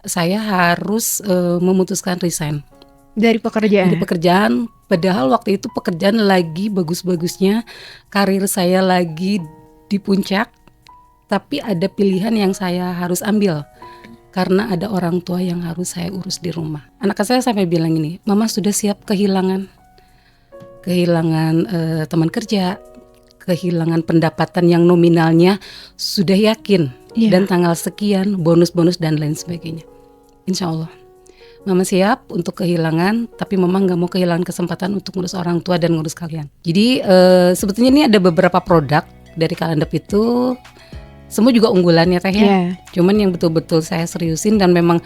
saya harus memutuskan resign Dari dari pekerjaan. pekerjaan. Padahal waktu itu pekerjaan lagi bagus-bagusnya, karir saya lagi di puncak, tapi ada pilihan yang saya harus ambil karena ada orang tua yang harus saya urus di rumah. Anak saya sampai bilang ini, Mama sudah siap kehilangan teman kerja, kehilangan pendapatan yang nominalnya sudah yakin, Iya. dan tanggal sekian bonus-bonus dan lain sebagainya. Insya Allah Mama siap untuk kehilangan, tapi Mama nggak mau kehilangan kesempatan untuk ngurus orang tua dan ngurus kalian. Jadi sebetulnya ini ada beberapa produk dari Kalandep itu, semua juga unggulan ya Teh ya. Iya. Cuman yang betul-betul saya seriusin dan memang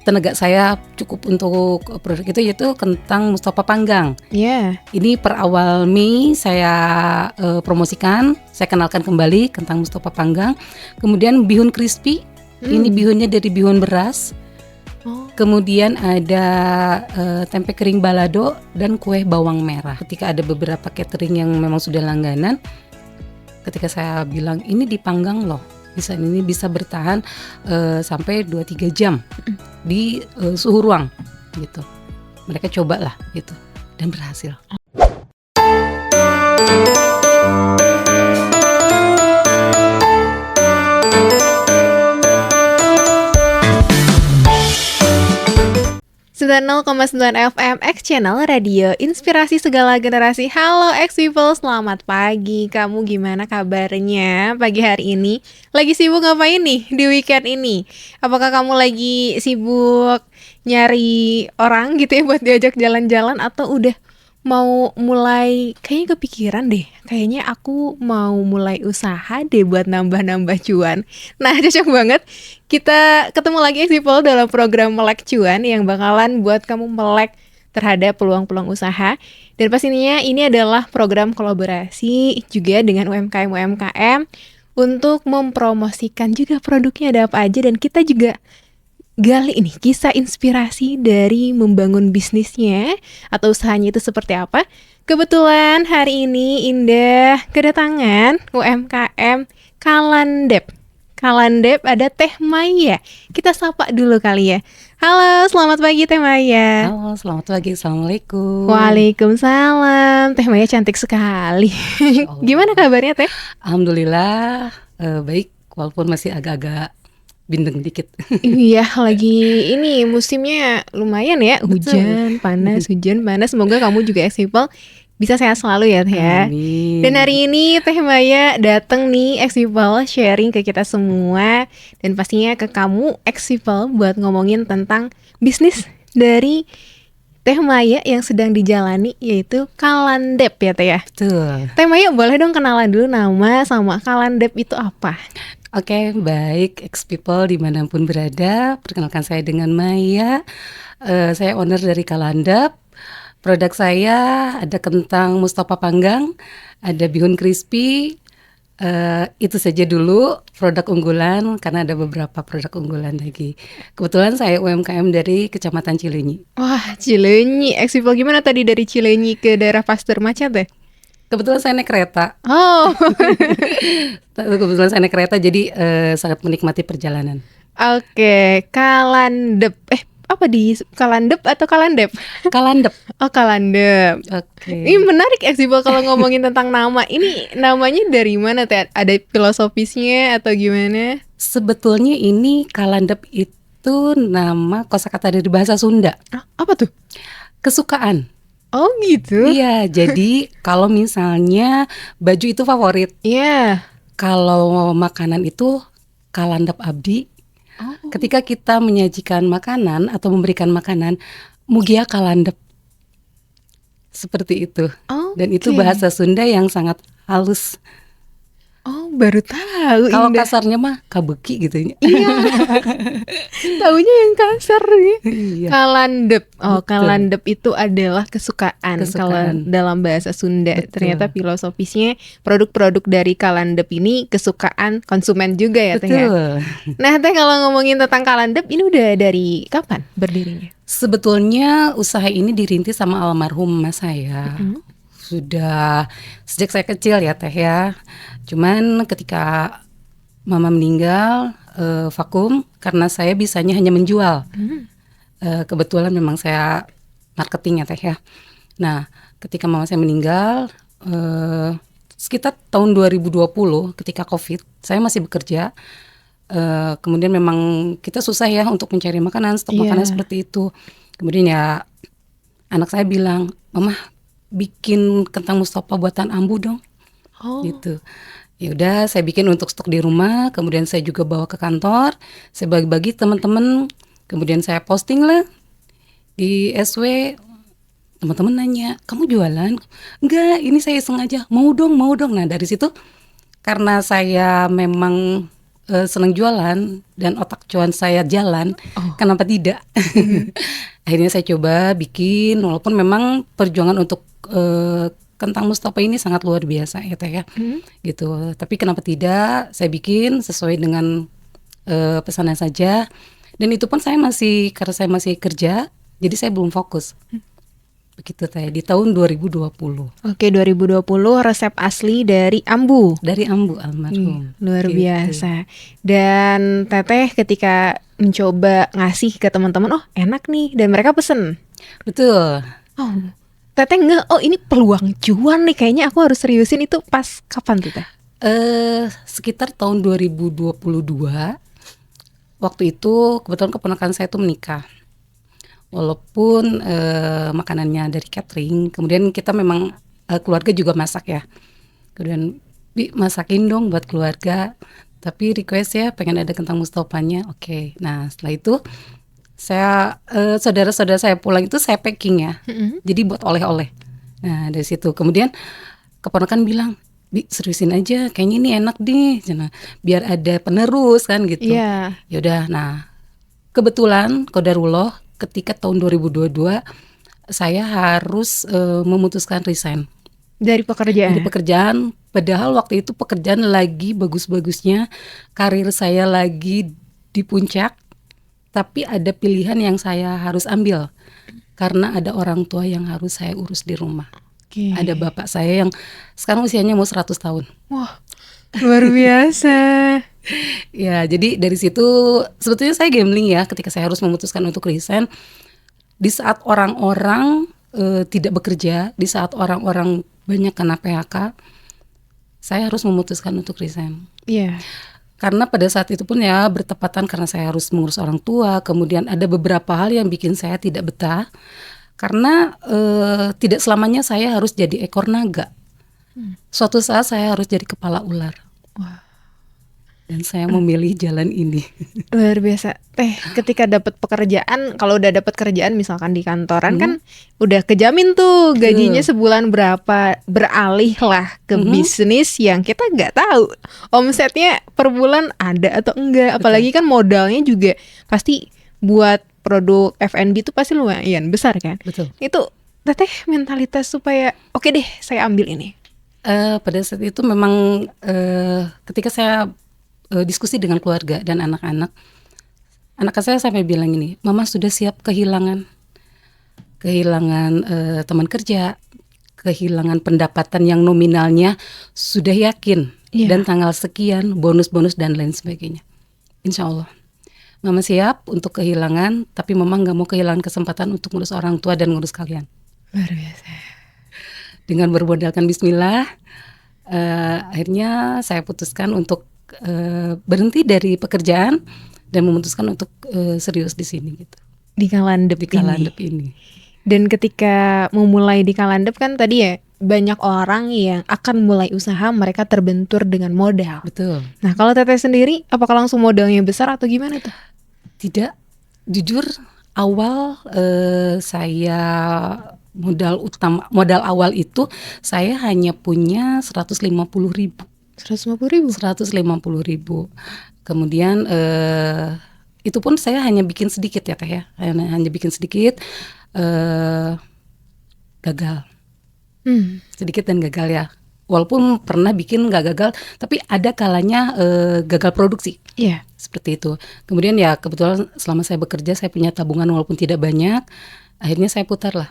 tenaga saya cukup untuk produk itu, yaitu kentang Mustafa Panggang. Iya. Ini per awal Mei saya promosikan, saya kenalkan kembali kentang Mustafa Panggang. Kemudian bihun crispy, ini bihunnya dari bihun beras. Oh. Kemudian ada tempe kering balado dan kue bawang merah. Ketika ada beberapa catering yang memang sudah langganan, ketika saya bilang ini dipanggang loh, ini bisa bertahan sampai 2-3 jam di suhu ruang gitu. Mereka cobalah gitu dan berhasil. Sembilan 0,9 FM X Channel Radio Inspirasi Segala Generasi. Halo X People, selamat pagi. Kamu gimana kabarnya pagi hari ini? Lagi sibuk ngapain nih di weekend ini? Apakah kamu lagi sibuk nyari orang gitu ya buat diajak jalan-jalan, atau udah mau mulai, kayaknya kepikiran deh, kayaknya aku mau mulai usaha deh buat nambah-nambah cuan. Nah, cocok banget kita ketemu lagi People dalam program Melek Cuan yang bakalan buat kamu melek terhadap peluang-peluang usaha. Dan pastinya ini adalah program kolaborasi juga dengan UMKM untuk mempromosikan juga produknya ada apa aja, dan kita juga gali ini kisah inspirasi dari membangun bisnisnya atau usahanya itu seperti apa. Kebetulan hari ini Indah kedatangan UMKM Kalandep. Kalandep ada Teh Maya. Kita sapa dulu kali ya. Halo, selamat pagi Teh Maya. Halo, selamat pagi. Assalamualaikum. Waalaikumsalam. Teh Maya cantik sekali. Insyaallah. Gimana kabarnya Teh? Alhamdulillah baik, walaupun masih agak-agak bindeng dikit. Iya, lagi ini musimnya lumayan ya, hujan panas. Semoga kamu juga People bisa sehat selalu ya Teh ya. Amin. Dan hari ini Teh Maya datang nih People sharing ke kita semua, dan pastinya ke kamu People buat ngomongin tentang bisnis dari Teh Maya yang sedang dijalani, yaitu Kalandep ya Teh ya. Betul. Teh Maya boleh dong kenalan dulu nama sama Kalandep itu apa? Oke, baik, X People dimanapun berada, perkenalkan saya dengan Maya. Saya owner dari Kalandep. Produk saya ada kentang Mustafa Panggang, ada bihun crispy. Itu saja dulu produk unggulan, karena ada beberapa produk unggulan lagi. Kebetulan saya UMKM dari Kecamatan Cileunyi. Wah, Cileunyi. People gimana tadi dari Cileunyi ke daerah Pasteur macet deh? Kebetulan saya naik kereta. Oh. Kebetulan saya naik kereta, jadi sangat menikmati perjalanan. Oke, Kalandep. Apa di Kalandep atau Kalandep? Kalandep. Oh, Kalandep. Oke. Ini menarik People kalau ngomongin tentang nama. Ini namanya dari mana Teh? Ada filosofisnya atau gimana? Sebetulnya ini Kalandep itu nama kosakata dari bahasa Sunda. Apa tuh? Kesukaan. Oh gitu. Iya, jadi kalau misalnya baju itu favorit. Iya. Kalau makanan itu Kalandep abdi. Oh. Ketika kita menyajikan makanan atau memberikan makanan, mugia Kalandep. Seperti itu. Dan itu bahasa Sunda yang sangat halus. Oh, baru tahu. Kalau kasarnya mah kabeki gitu. Iya. Taunya yang kasar nih. Iya. Kalandep. Oh, Betul. Kalandep itu adalah kesukaan. Kalau dalam bahasa Sunda. Betul. Ternyata filosofisnya produk-produk dari Kalandep ini kesukaan konsumen juga ya Teh ya. Betul. Nah Teh, kalau ngomongin tentang Kalandep ini udah dari kapan berdirinya? Sebetulnya usaha ini dirintis sama almarhum mas saya. Sudah sejak saya kecil ya Teh ya. Cuman ketika Mama meninggal, vakum karena saya bisanya hanya menjual. Kebetulan memang saya marketing ya Teh ya. Nah, ketika mama saya meninggal, sekitar tahun 2020 ketika COVID, saya masih bekerja. Kemudian memang kita susah ya untuk mencari makanan, stok makanan Iya. seperti itu. Kemudian ya anak saya bilang, "Mama, bikin kentang Mustafa buatan Ambu dong." Oh, Gitu. Ya udah, saya bikin untuk stok di rumah, kemudian saya juga bawa ke kantor, saya bagi-bagi teman-teman, kemudian saya posting lah di SW. Teman-teman nanya, "Kamu jualan?" "Enggak, ini saya iseng aja." "Mau dong, mau dong." Nah, dari situ karena saya memang senang jualan dan otak cuan saya jalan, oh. kenapa tidak? Akhirnya saya coba bikin, walaupun memang perjuangan untuk kentang Mustafa ini sangat luar biasa ya Teh ya, gitu. Tapi kenapa tidak? Saya bikin sesuai dengan pesanan saja. Dan itu pun saya masih, karena saya masih kerja, jadi saya belum fokus. Begitu Teh, di tahun 2020 Oke, 2020 resep asli dari Ambu. dari Ambu almarhum. Luar Gitu. biasa. Dan Teteh ketika mencoba ngasih ke teman-teman, oh enak nih, dan mereka pesen. Betul. Oh, Teteh nggak, oh ini peluang cuan nih, kayaknya aku harus seriusin. Itu pas kapan tuh Teh? Sekitar tahun 2022, waktu itu kebetulan keponakan saya itu menikah. Walaupun makanannya dari catering, kemudian kita memang keluarga juga masak ya. Kemudian, "Bi, masakin dong buat keluarga, tapi request ya pengen ada kentang Mustofanya." Oke. Nah, setelah itu saya saudara-saudara saya pulang itu saya packing ya. Jadi buat oleh-oleh. Nah, dari situ kemudian keponakan bilang, "Bi, seriusin aja, kayaknya ini enak deh, cenah. Biar ada penerus kan gitu." Iya, Ya udah, nah kebetulan qadarullah ketika tahun 2022 saya harus memutuskan resign dari dari pekerjaan. pekerjaan. Padahal waktu itu pekerjaan lagi bagus-bagusnya, karir saya lagi di puncak, tapi ada pilihan yang saya harus ambil karena ada orang tua yang harus saya urus di rumah. Oke. Ada bapak saya yang sekarang usianya mau 100 tahun. Wah, luar biasa. Ya, jadi dari situ sebetulnya saya gambling ya ketika saya harus memutuskan untuk resign. Di saat orang-orang tidak bekerja, di saat orang-orang banyak kena PHK, saya harus memutuskan untuk resign. Iya. Karena pada saat itu pun ya bertepatan karena saya harus mengurus orang tua, kemudian ada beberapa hal yang bikin saya tidak betah. Karena tidak selamanya saya harus jadi ekor naga. Suatu saat saya harus jadi kepala ular. Wah. Dan saya memilih jalan ini. Luar biasa. Teh, ketika dapat pekerjaan, kalau udah dapat kerjaan misalkan di kantoran kan udah kejamin tuh gajinya sebulan berapa, beralih lah ke bisnis yang kita nggak tahu omsetnya per bulan ada atau enggak. Apalagi kan modalnya juga pasti buat produk F&B itu pasti lumayan besar kan. Betul. Itu Teteh mentalitas supaya oke deh saya ambil ini. Pada saat itu memang ketika saya diskusi dengan keluarga dan anak-anak, anak saya sampai bilang ini, "Mama sudah siap kehilangan teman kerja, kehilangan pendapatan yang nominalnya sudah yakin, Iya. dan tanggal sekian bonus-bonus dan lain sebagainya. Insya Allah Mama siap untuk kehilangan, tapi Mama nggak mau kehilangan kesempatan untuk ngurus orang tua dan ngurus kalian." Luar biasa. Dengan bermodalkan Bismillah, akhirnya saya putuskan untuk berhenti dari pekerjaan dan memutuskan untuk serius di sini gitu. Di Kalandep Di Kalandep ini. Dan ketika memulai di Kalandep kan tadi ya banyak orang yang akan mulai usaha mereka terbentur dengan modal. Betul. Nah kalau Teteh sendiri apakah langsung modalnya besar atau gimana tuh? Tidak, jujur awal saya modal awal itu saya hanya punya 150.000. 150.000. 150.000. Kemudian itu pun saya hanya bikin sedikit ya Teh ya, hanya bikin sedikit, gagal. Sedikit dan gagal ya. Walaupun pernah bikin nggak gagal, tapi ada kalanya gagal produksi. Iya. Seperti itu. Kemudian ya kebetulan selama saya bekerja saya punya tabungan walaupun tidak banyak. Akhirnya saya putar lah.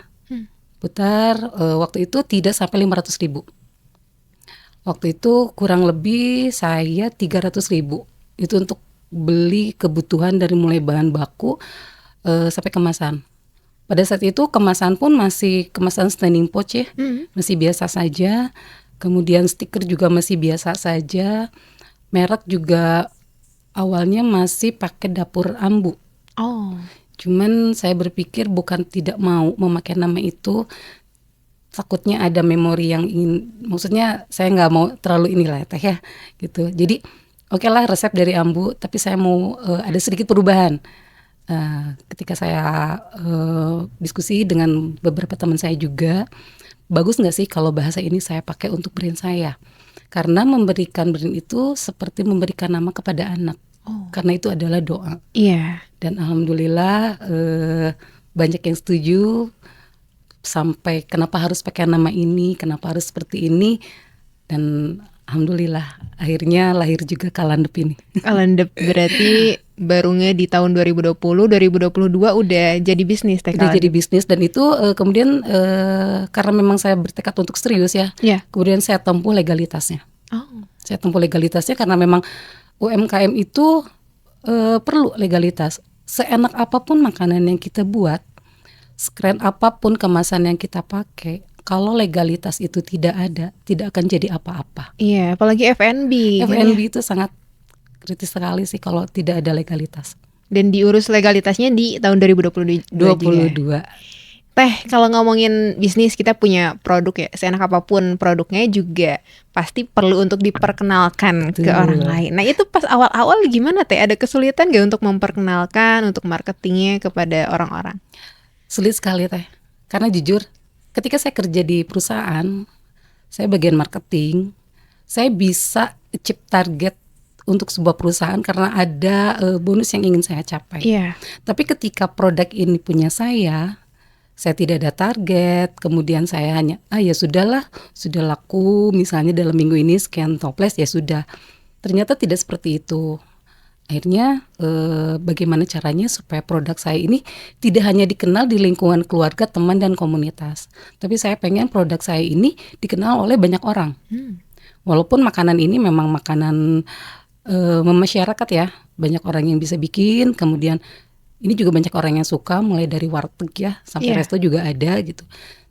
Putar waktu itu tidak sampai 500.000. Waktu itu kurang lebih saya 300.000 Itu untuk beli kebutuhan dari mulai bahan baku sampai kemasan. Pada saat itu kemasan pun masih kemasan standing pouch ya, masih biasa saja. Kemudian stiker juga masih biasa saja. Merek juga awalnya masih pakai dapur ambu. Oh. Cuman saya berpikir bukan tidak mau memakai nama itu, takutnya ada memori yang ingin, maksudnya saya nggak mau terlalu inilah teh ya gitu. Jadi oke lah resep dari ambu, tapi saya mau ada sedikit perubahan. Ketika saya diskusi dengan beberapa teman saya juga, bagus nggak sih kalau bahasa ini saya pakai untuk brand saya? Karena memberikan brand itu seperti memberikan nama kepada anak. Karena itu adalah doa. Iya. Dan alhamdulillah banyak yang setuju. Sampai kenapa harus pakai nama ini, kenapa harus seperti ini. Dan alhamdulillah akhirnya lahir juga Kalandep ini. Kalandep berarti barunya di tahun 2020, 2022 udah jadi bisnis teh Udah Kalandep. jadi bisnis, dan itu kemudian karena memang saya bertekad untuk serius ya. Iya. Kemudian saya tempuh legalitasnya. Oh. Saya tempuh legalitasnya karena memang UMKM itu perlu legalitas. Seenak apapun makanan yang kita buat, sekeren apapun kemasan yang kita pakai, kalau legalitas itu tidak ada, tidak akan jadi apa-apa. Iya, apalagi F&B. F&B itu sangat kritis sekali sih kalau tidak ada legalitas. Dan diurus legalitasnya di tahun 2022 juga. 22. Teh, kalau ngomongin bisnis kita punya produk ya, seenak apapun produknya juga pasti perlu untuk diperkenalkan ke orang lain. Nah itu pas awal-awal gimana Teh? Ada kesulitan gak untuk memperkenalkan, untuk marketingnya kepada orang-orang? Sulit sekali Teh, karena jujur ketika saya kerja di perusahaan, saya bagian marketing, saya bisa achieve target untuk sebuah perusahaan karena ada bonus yang ingin saya capai. Iya. Tapi ketika produk ini punya saya tidak ada target, kemudian saya hanya ya sudahlah, sudah laku misalnya dalam minggu ini sekian toples ya sudah. Ternyata tidak seperti itu. Akhirnya bagaimana caranya supaya produk saya ini tidak hanya dikenal di lingkungan keluarga, teman dan komunitas, tapi saya pengen produk saya ini dikenal oleh banyak orang. Walaupun makanan ini memang makanan memasyarakat ya, banyak orang yang bisa bikin, kemudian ini juga banyak orang yang suka, mulai dari warteg ya sampai resto juga ada gitu.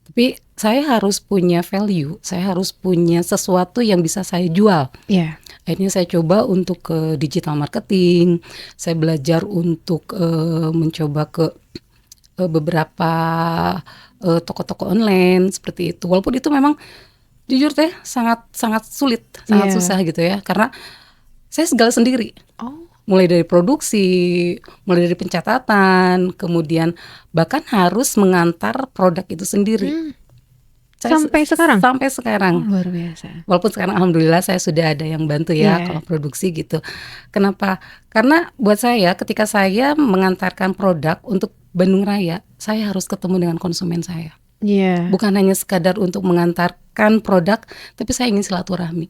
Tapi saya harus punya value, saya harus punya sesuatu yang bisa saya jual. Iya. Akhirnya saya coba untuk ke digital marketing, saya belajar untuk mencoba ke beberapa toko-toko online seperti itu. Walaupun itu memang jujur Teh sangat sulit, sangat susah gitu ya, karena saya segala sendiri. Mulai dari produksi, mulai dari pencatatan, kemudian bahkan harus mengantar produk itu sendiri. Sampai sekarang? Sampai sekarang. Luar biasa. Walaupun sekarang alhamdulillah saya sudah ada yang bantu ya kalau produksi gitu. Kenapa? Karena buat saya ketika saya mengantarkan produk untuk Bandung Raya, saya harus ketemu dengan konsumen saya. Iya. Bukan hanya sekadar untuk mengantarkan produk, tapi saya ingin silaturahmi.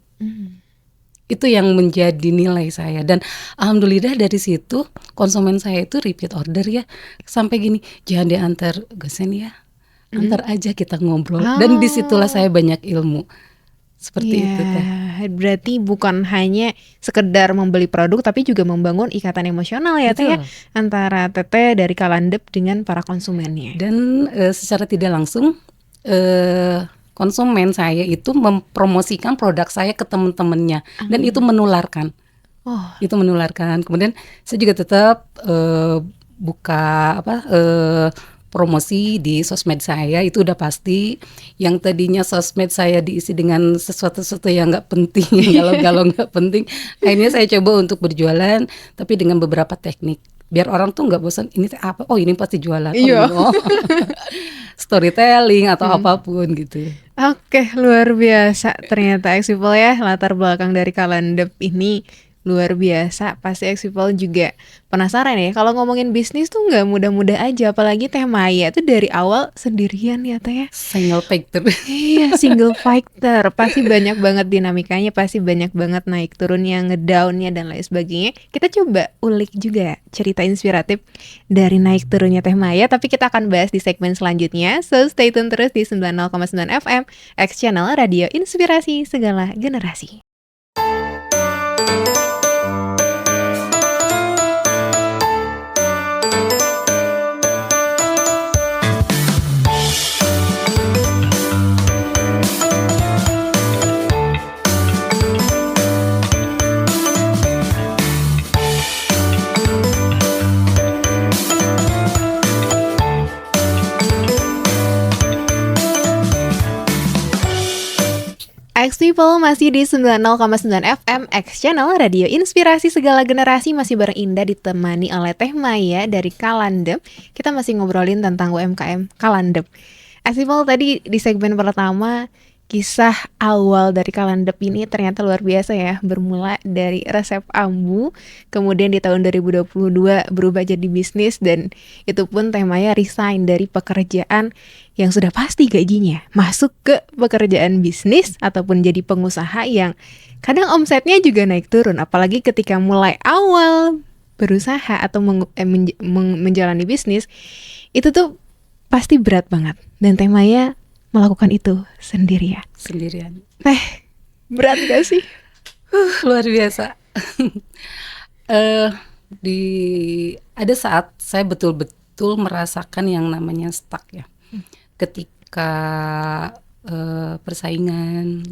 Itu yang menjadi nilai saya, dan alhamdulillah dari situ konsumen saya itu repeat order ya, sampai gini, jangan diantar gosen ya, antar aja kita ngobrol. Dan disitulah saya banyak ilmu seperti itu Teh. Berarti bukan hanya sekedar membeli produk tapi juga membangun ikatan emosional ya Teh ya, antara Teteh dari Kalandep dengan para konsumennya. Dan secara tidak langsung konsumen saya itu mempromosikan produk saya ke teman-temannya, dan itu menularkan. Itu menularkan. Kemudian saya juga tetap buka promosi di sosmed saya, itu udah pasti. Yang tadinya sosmed saya diisi dengan sesuatu yang nggak penting, galau-galau nggak penting. Akhirnya saya coba untuk berjualan, tapi dengan beberapa teknik. Biar orang tuh nggak bosan, ini apa? Oh ini pasti jualan. Oh, storytelling atau apapun gitu. Oke, luar biasa ternyata X-People ya, latar belakang dari Kalandep ini luar biasa. Pasti X-People juga penasaran ya, kalau ngomongin bisnis tuh nggak mudah-mudah aja, apalagi Teh Maya tuh dari awal sendirian ya Teh ya. Single fighter. Iya, single fighter. Pasti banyak banget dinamikanya, pasti banyak banget naik turunnya, ngedownnya dan lain sebagainya. Kita coba ulik juga cerita inspiratif dari naik turunnya Teh Maya, tapi kita akan bahas di segmen selanjutnya. So stay tune terus di 90,9 FM X Channel Radio Inspirasi Segala Generasi. People, masih di 90,9 FM X Channel Radio Inspirasi Segala Generasi, masih bareng Indah ditemani oleh Teh Maya dari Kalandep. Kita masih ngobrolin tentang UMKM Kalandep. X People, tadi di segmen pertama kisah awal dari Kalandep ini ternyata luar biasa ya. Bermula dari resep ambu, kemudian di tahun 2022 berubah jadi bisnis, dan itu pun Teh Maya resign dari pekerjaan yang sudah pasti gajinya, masuk ke pekerjaan bisnis ataupun jadi pengusaha yang kadang omsetnya juga naik turun. Apalagi ketika mulai awal berusaha atau menjalani bisnis, itu tuh pasti berat banget. Dan Teh Maya melakukan itu sendirian. Teh, berat gak sih? Luar biasa. Di ada saat saya betul-betul merasakan yang namanya stuck ya. Ketika persaingan,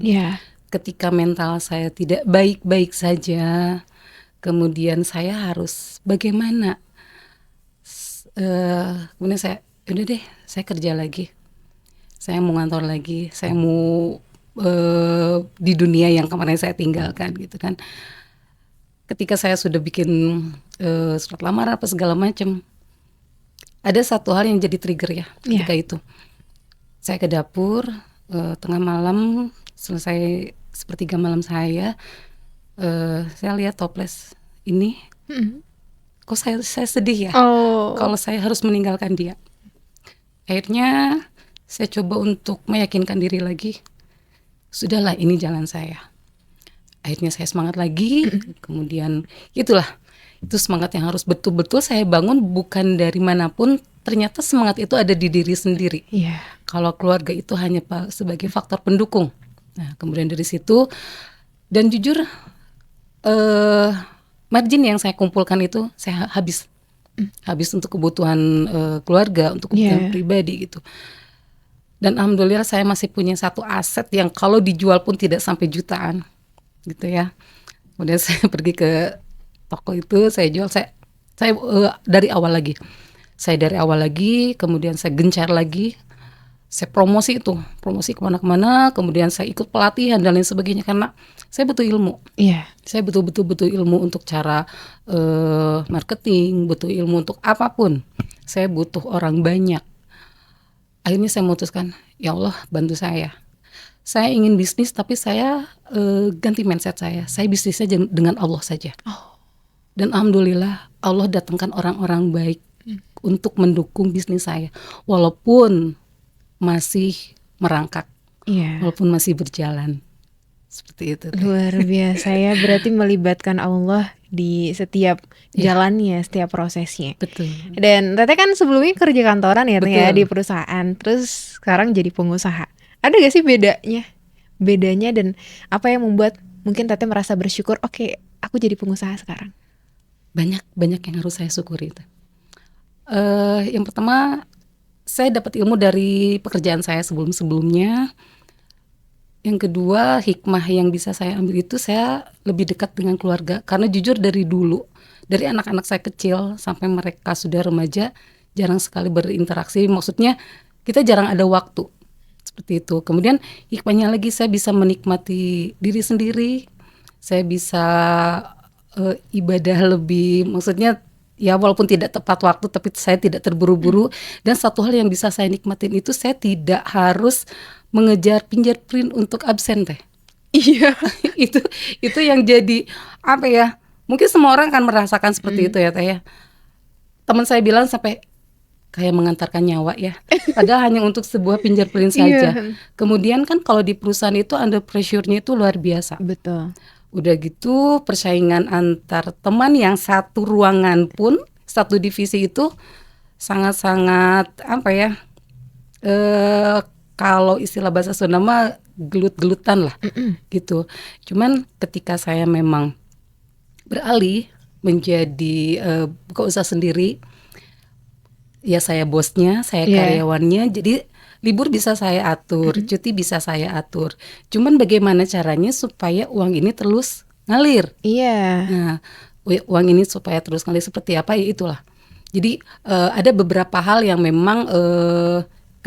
ketika mental saya tidak baik-baik saja, kemudian saya harus bagaimana? Kemudian saya, udah deh, saya kerja lagi. Saya mau ngantor lagi, saya mau di dunia yang kemarin saya tinggalkan gitu kan. Ketika saya sudah bikin surat lamaran apa segala macam, ada satu hal yang jadi trigger ya ketika itu. Saya ke dapur tengah malam, selesai sepertiga malam saya lihat toples ini, kok saya sedih ya. Kalau saya harus meninggalkan dia. Akhirnya saya coba untuk meyakinkan diri lagi, sudahlah ini jalan saya. Akhirnya saya semangat lagi, kemudian itulah, itu semangat yang harus betul-betul saya bangun bukan dari manapun. Ternyata semangat itu ada di diri sendiri. Kalau keluarga itu hanya sebagai faktor pendukung. Nah, kemudian dari situ, dan jujur margin yang saya kumpulkan itu saya habis untuk kebutuhan keluarga, untuk kebutuhan pribadi gitu. Dan alhamdulillah saya masih punya satu aset yang kalau dijual pun tidak sampai jutaan gitu ya. Kemudian saya pergi ke toko itu, saya jual, saya dari awal lagi. Kemudian saya gencar lagi, saya promosi kemana-kemana, kemudian saya ikut pelatihan dan lain sebagainya karena saya butuh ilmu. Saya butuh ilmu untuk cara marketing, butuh ilmu untuk apapun. Saya butuh orang banyak. Akhirnya saya memutuskan, ya Allah bantu saya. Saya ingin bisnis tapi saya ganti mindset saya. Saya bisnisnya dengan Allah saja. Dan alhamdulillah Allah datangkan orang-orang baik untuk mendukung bisnis saya. Walaupun masih merangkak, walaupun masih berjalan. Seperti itu. Luar biasa ya, berarti melibatkan Allah di setiap jalannya, setiap prosesnya. Betul. Dan Teteh kan sebelumnya kerja kantoran ya, di perusahaan, terus sekarang jadi pengusaha. Ada gak sih bedanya dan apa yang membuat mungkin Teteh merasa bersyukur, oke, aku jadi pengusaha sekarang? Banyak yang harus saya syukuri itu. Yang pertama, saya dapat ilmu dari pekerjaan saya sebelumnya. Yang kedua, hikmah yang bisa saya ambil itu saya lebih dekat dengan keluarga. Karena jujur dari dulu, dari anak-anak saya kecil sampai mereka sudah remaja, jarang sekali berinteraksi. Maksudnya kita jarang ada waktu seperti itu. Kemudian hikmahnya lagi, saya bisa menikmati diri sendiri. Saya bisa ibadah lebih, maksudnya ya walaupun tidak tepat waktu tapi saya tidak terburu-buru. Dan satu hal yang bisa saya nikmatin itu, saya tidak harus mengejar fingerprint untuk absen Teh. Itu yang jadi apa ya, mungkin semua orang akan merasakan seperti itu ya Teh ya. Teman saya bilang sampai kayak mengantarkan nyawa ya, padahal hanya untuk sebuah fingerprint saja. Kemudian kan kalau di perusahaan itu under pressure-nya itu luar biasa. Betul. Udah gitu persaingan antar teman yang satu ruangan pun, satu divisi itu sangat-sangat apa ya, kalau istilah bahasa Sunda mah gelut-gelutan lah gitu. Cuman ketika saya memang beralih menjadi buka usaha sendiri, ya saya bosnya, saya karyawannya, jadi libur bisa saya atur, cuti bisa saya atur. Cuman bagaimana caranya supaya uang ini terus ngalir? Nah, uang ini supaya terus ngalir seperti apa ya itulah. Jadi ada beberapa hal yang memang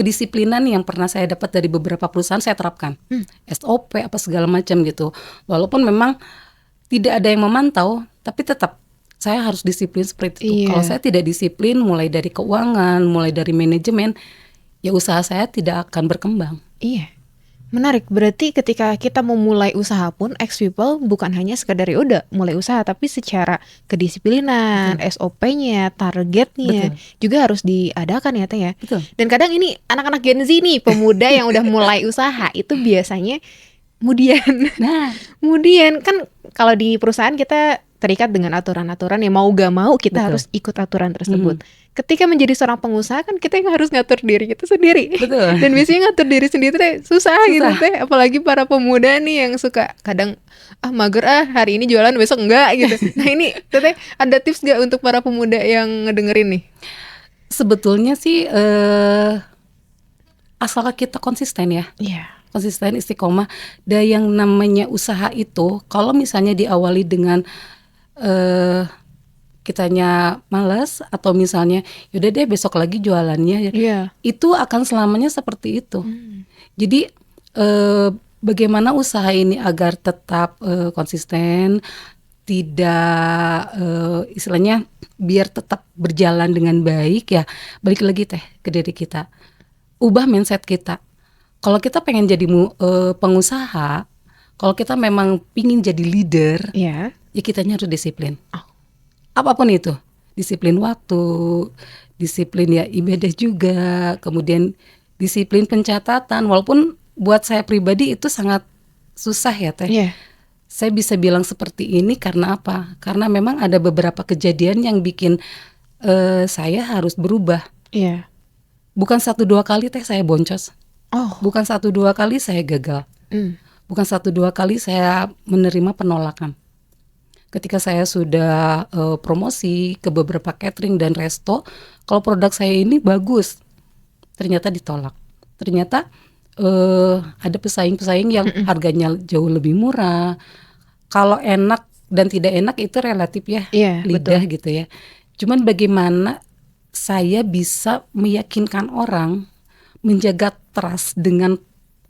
kedisiplinan yang pernah saya dapat dari beberapa perusahaan saya terapkan. SOP apa segala macam gitu. Walaupun memang tidak ada yang memantau, tapi tetap saya harus disiplin seperti itu. Kalau Iya. saya tidak disiplin, mulai dari keuangan, mulai dari manajemen, ya usaha saya tidak akan berkembang. Iya. Menarik. Berarti ketika kita memulai usaha pun, X People bukan hanya sekedar ya udah mulai usaha, tapi secara kedisiplinan, SOP-nya, targetnya Betul. juga harus diadakan ya Teh ya. Betul. Dan kadang ini anak-anak Gen Z nih, pemuda yang udah mulai usaha itu biasanya kemudian Nah, kemudian kan kalau di perusahaan kita terikat dengan aturan-aturan yang mau gak mau kita betul. harus ikut aturan tersebut. Ketika menjadi seorang pengusaha kan kita yang harus ngatur diri kita sendiri. Betul. Dan biasanya ngatur diri sendiri teh susah gitu Susah. Teh. Apalagi para pemuda nih yang suka kadang mager hari ini jualan besok enggak gitu. Nah ini Teh ada tips gak untuk para pemuda yang ngedengerin nih? Sebetulnya sih asal kita konsisten ya. Iya. Konsisten, istiqomah. Dan yang namanya usaha itu, kalau misalnya diawali dengan kitanya malas atau misalnya yaudah deh besok lagi jualannya, Iya. itu akan selamanya seperti itu. Jadi bagaimana usaha ini agar tetap konsisten, tidak istilahnya biar tetap berjalan dengan baik ya, balik lagi teh ke diri kita, ubah mindset kita. Kalau kita pengen jadi pengusaha, kalau kita memang pingin jadi leader, Iya. ya kitanya harus disiplin. Apapun itu, disiplin waktu, disiplin ya ibadah juga, kemudian disiplin pencatatan. Walaupun buat saya pribadi itu sangat susah ya teh. Iya. Saya bisa bilang seperti ini karena apa? Karena memang ada beberapa kejadian yang bikin saya harus berubah. Iya. Bukan 1-2 kali teh saya boncos. Oh. Bukan 1-2 kali saya gagal. Bukan 1-2 kali saya menerima penolakan. Ketika saya sudah promosi ke beberapa catering dan resto, kalau produk saya ini bagus, ternyata ditolak. Ternyata ada pesaing-pesaing yang harganya jauh lebih murah. Kalau enak dan tidak enak itu relatif ya, Iya, lidah gitu ya. Cuman bagaimana saya bisa meyakinkan orang, menjaga trust dengan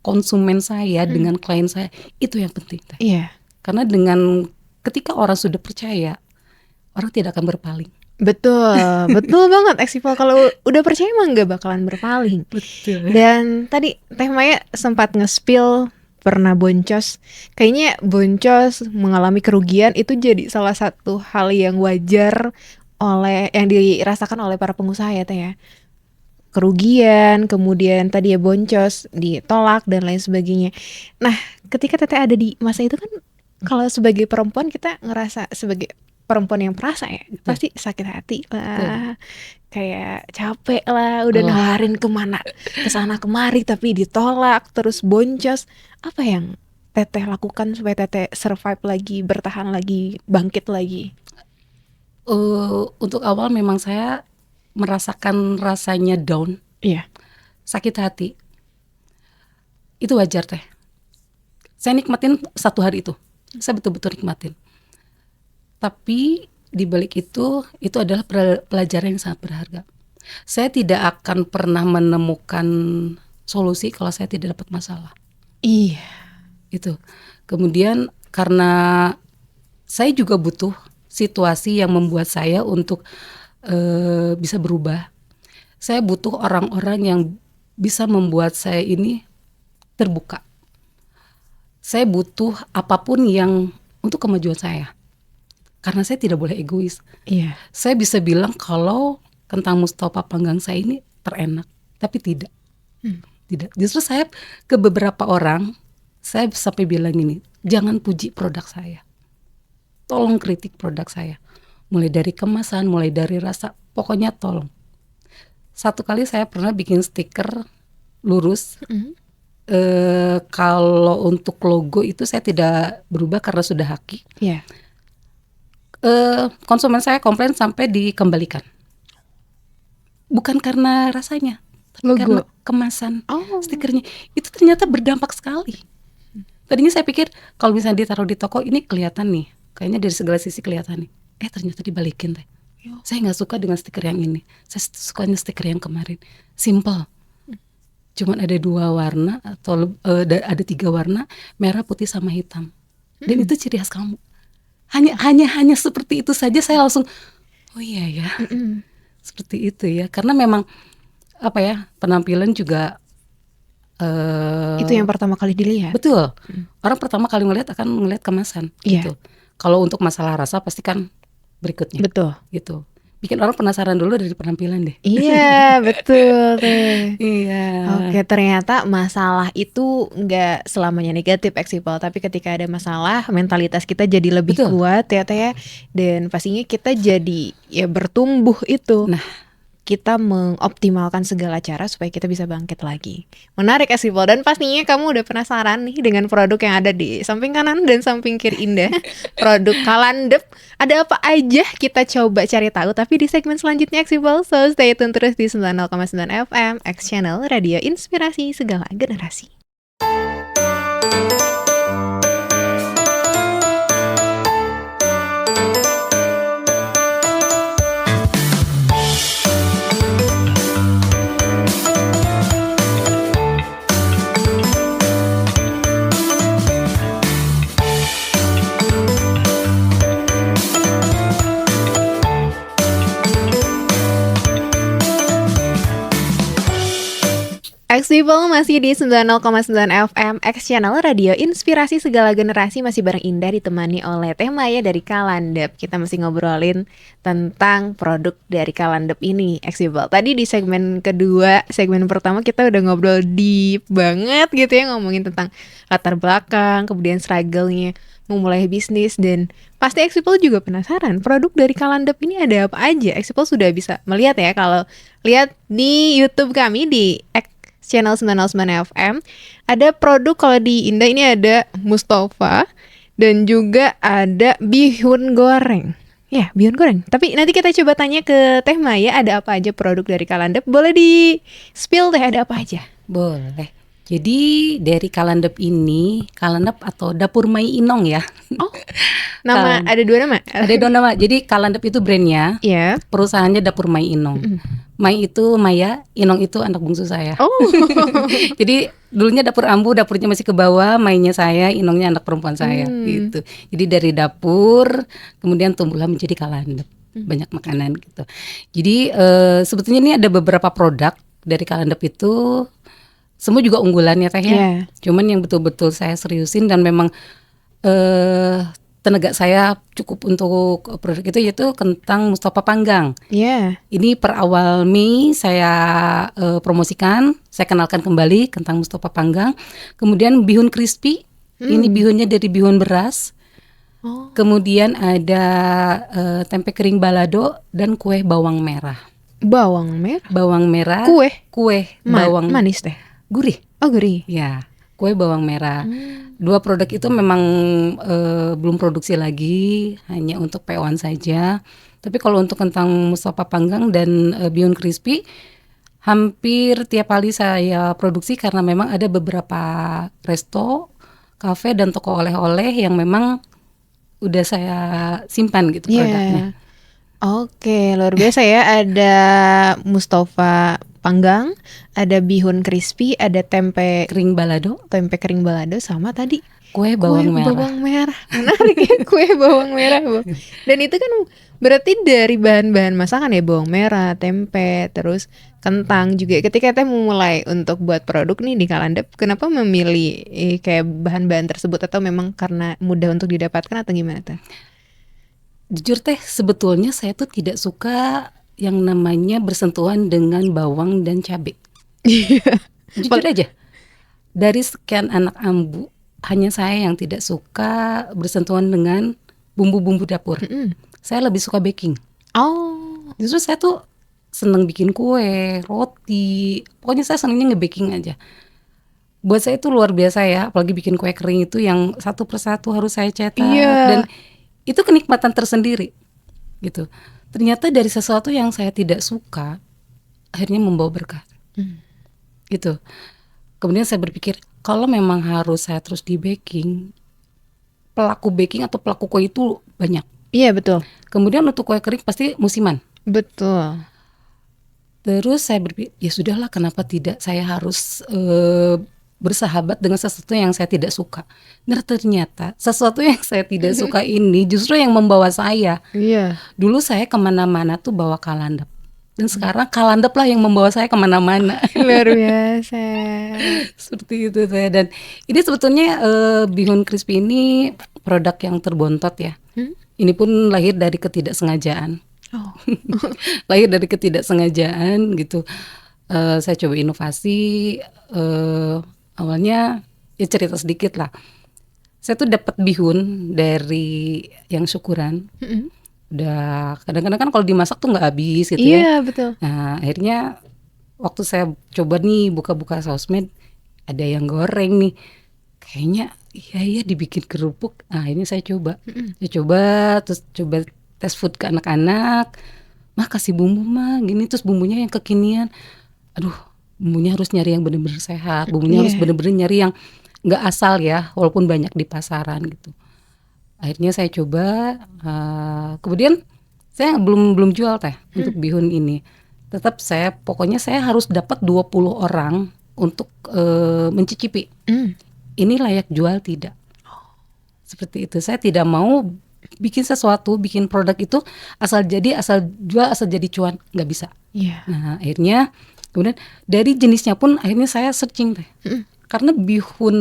konsumen saya, dengan klien saya, itu yang penting. Iya. Karena dengan ketika orang sudah percaya, orang tidak akan berpaling. Betul, betul banget Exipol. Kalau udah percaya emang gak bakalan berpaling. Betul. Dan tadi Teh Maya sempat nge-spill pernah boncos. Kayaknya boncos mengalami kerugian itu jadi salah satu hal yang wajar yang dirasakan oleh para pengusaha ya Teh ya. Kerugian, kemudian tadi ya boncos, ditolak dan lain sebagainya. Nah, ketika Teteh ada di masa itu kan, kalau sebagai perempuan kita ngerasa sebagai perempuan yang perasa ya, pasti sakit hati lah, kayak capek lah, udah nawarin kesana kemari tapi ditolak, terus boncos. Apa yang Teteh lakukan supaya Teteh survive lagi, bertahan lagi, bangkit lagi? Untuk awal memang saya merasakan rasanya down, Iya. sakit hati. Itu wajar teh. Saya nikmatin 1 hari itu. Saya betul-betul nikmatin. Tapi di balik itu adalah pelajaran yang sangat berharga. Saya tidak akan pernah menemukan solusi kalau saya tidak dapat masalah. Iya. Itu. Kemudian karena saya juga butuh situasi yang membuat saya untuk bisa berubah. Saya butuh orang-orang yang bisa membuat saya ini terbuka. Saya butuh apapun yang untuk kemajuan saya. Karena saya tidak boleh egois. Iya. Saya bisa bilang kalau kentang Mustafa panggang saya ini terenak, tapi tidak. Tidak. Justru saya ke beberapa orang, saya sampai bilang ini, jangan puji produk saya. Tolong kritik produk saya. Mulai dari kemasan, mulai dari rasa, pokoknya tolong. 1 kali saya pernah bikin stiker lurus. Kalau untuk logo itu saya tidak berubah karena sudah haki. Iya. Konsumen saya komplain sampai dikembalikan. Bukan karena rasanya, tapi Logo. karena kemasan stikernya. Itu ternyata berdampak sekali. Tadinya saya pikir kalau misalnya ditaruh di toko ini kelihatan nih, kayaknya dari segala sisi kelihatan nih. Ternyata dibalikin teh. Saya nggak suka dengan stiker yang ini. Saya sukanya stiker yang kemarin. Simple. cuman ada 2 warna atau ada 3 warna, merah, putih, sama hitam. Dan itu ciri khas kamu. Hanya seperti itu saja saya langsung, oh iya ya, seperti itu ya. Karena memang apa ya, penampilan juga Itu yang pertama kali dilihat. betul. Orang pertama kali akan ngelihat kemasan Iya. gitu. Kalau untuk masalah rasa pasti kan berikutnya Betul. gitu. Bikin orang penasaran dulu dari penampilan deh. Iya, betul tuh. Iya. Oke, ternyata masalah itu nggak selamanya negatif, Eksipel. Tapi ketika ada masalah, mentalitas kita jadi lebih Betul. kuat ya, Teh ya. Dan pastinya kita jadi ya bertumbuh itu. Nah, Kita mengoptimalkan segala cara supaya kita bisa bangkit lagi. Menarik, Eksipel. Dan pastinya kamu udah penasaran nih dengan produk yang ada di samping kanan dan samping kiri Indah. Produk Kalandep. Ada apa aja kita coba cari tahu. Tapi di segmen selanjutnya, Eksipel. So stay tune terus di 90,9 FM X Channel Radio Inspirasi Segala Generasi. People masih di 90,9 FM X Channel Radio Inspirasi Segala Generasi, masih bareng Indah ditemani oleh Teh Maya dari Kalandep. Kita masih ngobrolin tentang produk dari Kalandep ini, People. Tadi di segmen kedua, segmen pertama kita udah ngobrol deep banget gitu ya, ngomongin tentang latar belakang, kemudian struggle-nya memulai bisnis, dan pasti People juga penasaran produk dari Kalandep ini ada apa aja. People sudah bisa melihat ya, kalau lihat di YouTube kami di Channel 99 FM. Ada produk, kalau di Indah ini ada Mustafa dan juga ada bihun goreng. Ya, bihun goreng. Tapi nanti kita coba tanya ke Teh Maya ada apa aja produk dari Kalandep. Boleh di spill Teh, ada apa aja? boleh. Jadi dari Kalandep ini, Kalandep atau Dapur Mai Inong ya. Oh, nama ada 2 nama? Ada 2 nama. Jadi Kalandep itu brandnya, Iya. perusahaannya Dapur Mai Inong. Mai itu Maya, Inong itu anak bungsu saya. Oh. Jadi dulunya dapur ambu, dapurnya masih ke bawah, Mainya saya, Inongnya anak perempuan saya gitu. Jadi dari dapur kemudian tumbuhlah menjadi Kalandep. Banyak makanan gitu. Jadi sebetulnya ini ada beberapa produk dari Kalandep itu, semua juga unggulan ya Teh ya. Yeah. Cuman yang betul-betul saya seriusin dan memang tenaga saya cukup untuk produk itu, yaitu kentang Mustafa panggang. Iya. Ini per awal Mei saya promosikan, saya kenalkan kembali kentang Mustafa panggang. Kemudian bihun crispy, ini bihunnya dari bihun beras. Oh. Kemudian ada tempe kering balado dan kue bawang merah. Bawang merah? Bawang merah. Kue bawang manis Teh. gurih. Oh, gurih. Ya, kue bawang merah. 2 produk itu memang belum produksi lagi, hanya untuk PO-an saja. Tapi kalau untuk kentang Mustafa panggang dan bihun crispy, hampir tiap kali saya produksi karena memang ada beberapa resto, kafe dan toko oleh-oleh yang memang udah saya simpan gitu produknya. Oke, luar biasa ya. Ada Mustafa panggang, ada bihun crispy, ada tempe Kering balado, kering balado, sama tadi kue bawang merah. Menarik ya, kue bawang merah, Bu. Dan itu kan berarti dari bahan-bahan masakan ya, bawang merah, tempe, terus kentang juga. Ketika Teh memulai untuk buat produk nih di Kalandep, kenapa memilih kayak bahan-bahan tersebut, atau memang karena mudah untuk didapatkan atau gimana Teh? Jujur Teh, sebetulnya saya tuh tidak suka yang namanya bersentuhan dengan bawang dan cabai. Jujur aja, dari sekian anak ambu, hanya saya yang tidak suka bersentuhan dengan bumbu-bumbu dapur. Saya lebih suka baking. Oh. Justru saya tuh seneng bikin kue, roti, pokoknya saya senengnya nge-baking aja. Buat saya itu luar biasa ya, apalagi bikin kue kering itu yang satu persatu harus saya cetak. Dan itu kenikmatan tersendiri gitu. Ternyata dari sesuatu yang saya tidak suka, akhirnya membawa berkah gitu. Kemudian saya berpikir, kalau memang harus saya terus di baking, pelaku baking atau pelaku kue itu banyak. Iya, betul. Kemudian untuk kue kering pasti musiman. Betul. Terus saya berpikir, ya sudahlah, kenapa tidak saya harus bersahabat dengan sesuatu yang saya tidak suka. Nah ternyata sesuatu yang saya tidak suka ini justru yang membawa saya. Iya. Dulu saya kemana-mana tuh bawa kalandap. Dan sekarang kalandap lah yang membawa saya kemana-mana. Luar biasa. Seperti itu saya. Dan ini sebetulnya bihun crispy ini produk yang terbontot ya. Ini pun lahir dari ketidaksengajaan. Oh. Lahir dari ketidaksengajaan gitu. Saya coba inovasi. Awalnya ya cerita sedikit lah. Saya tuh dapat bihun dari yang syukuran. Udah kadang-kadang kan kalau dimasak tuh nggak habis gitu ya. Iya, betul. Nah akhirnya waktu saya coba nih buka-buka sosmed, ada yang goreng nih, kayaknya iya dibikin kerupuk. Nah ini saya coba, terus coba tes food ke anak-anak, mah kasih bumbu mah gini, terus bumbunya yang kekinian. Aduh, bumbunya harus nyari yang benar-benar sehat, bumbunya harus benar-benar nyari yang nggak asal ya, walaupun banyak di pasaran gitu. Akhirnya saya coba, kemudian saya belum jual teh untuk bihun ini. Tetap pokoknya saya harus dapat 20 orang untuk mencicipi. Ini layak jual tidak? Seperti itu. Saya tidak mau bikin sesuatu, bikin produk itu asal jual, asal jadi cuan, nggak bisa. Iya. Nah akhirnya kemudian dari jenisnya pun akhirnya saya searching teh. Karena bihun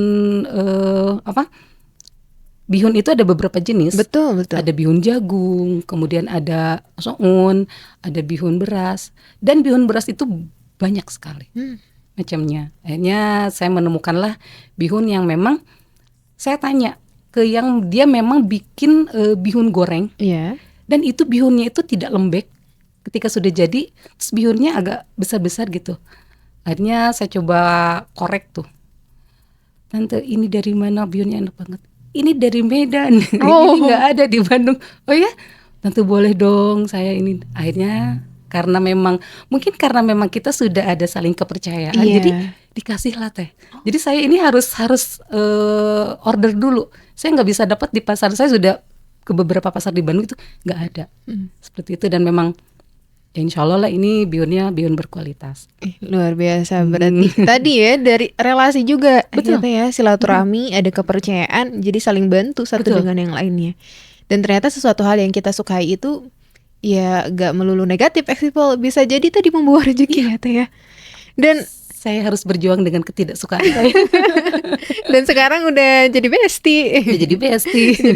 bihun itu ada beberapa jenis. Betul. Ada bihun jagung, kemudian ada soun, ada bihun beras. Dan bihun beras itu banyak sekali macamnya. Akhirnya saya menemukanlah bihun yang memang saya tanya ke yang dia memang bikin bihun goreng. Iya. Dan itu bihunnya itu tidak lembek. Ketika sudah jadi, terus bihunnya agak besar-besar gitu. Akhirnya saya coba korek tuh. Tante, ini dari mana bihunnya enak banget? Ini dari Medan. Ini nggak ada di Bandung. Oh ya, tentu boleh dong saya ini. Akhirnya mungkin karena memang kita sudah ada saling kepercayaan, jadi dikasih lah teh. Jadi saya ini harus order dulu. Saya nggak bisa dapat di pasar. Saya sudah ke beberapa pasar di Bandung itu nggak ada. Seperti itu, dan memang ya insya Allah lah ini bihunnya bihun berkualitas. Luar biasa berarti. Tadi ya dari relasi juga. Betul. Ternyata ya silaturahmi, ada kepercayaan, jadi saling bantu satu dengan yang lainnya. Dan ternyata sesuatu hal yang kita sukai itu ya gak melulu negatif, people. Bisa jadi tadi membawa rezeki ya teh ya. Dan saya harus berjuang dengan ketidaksukaan saya. Dan sekarang udah jadi bestie. Jadi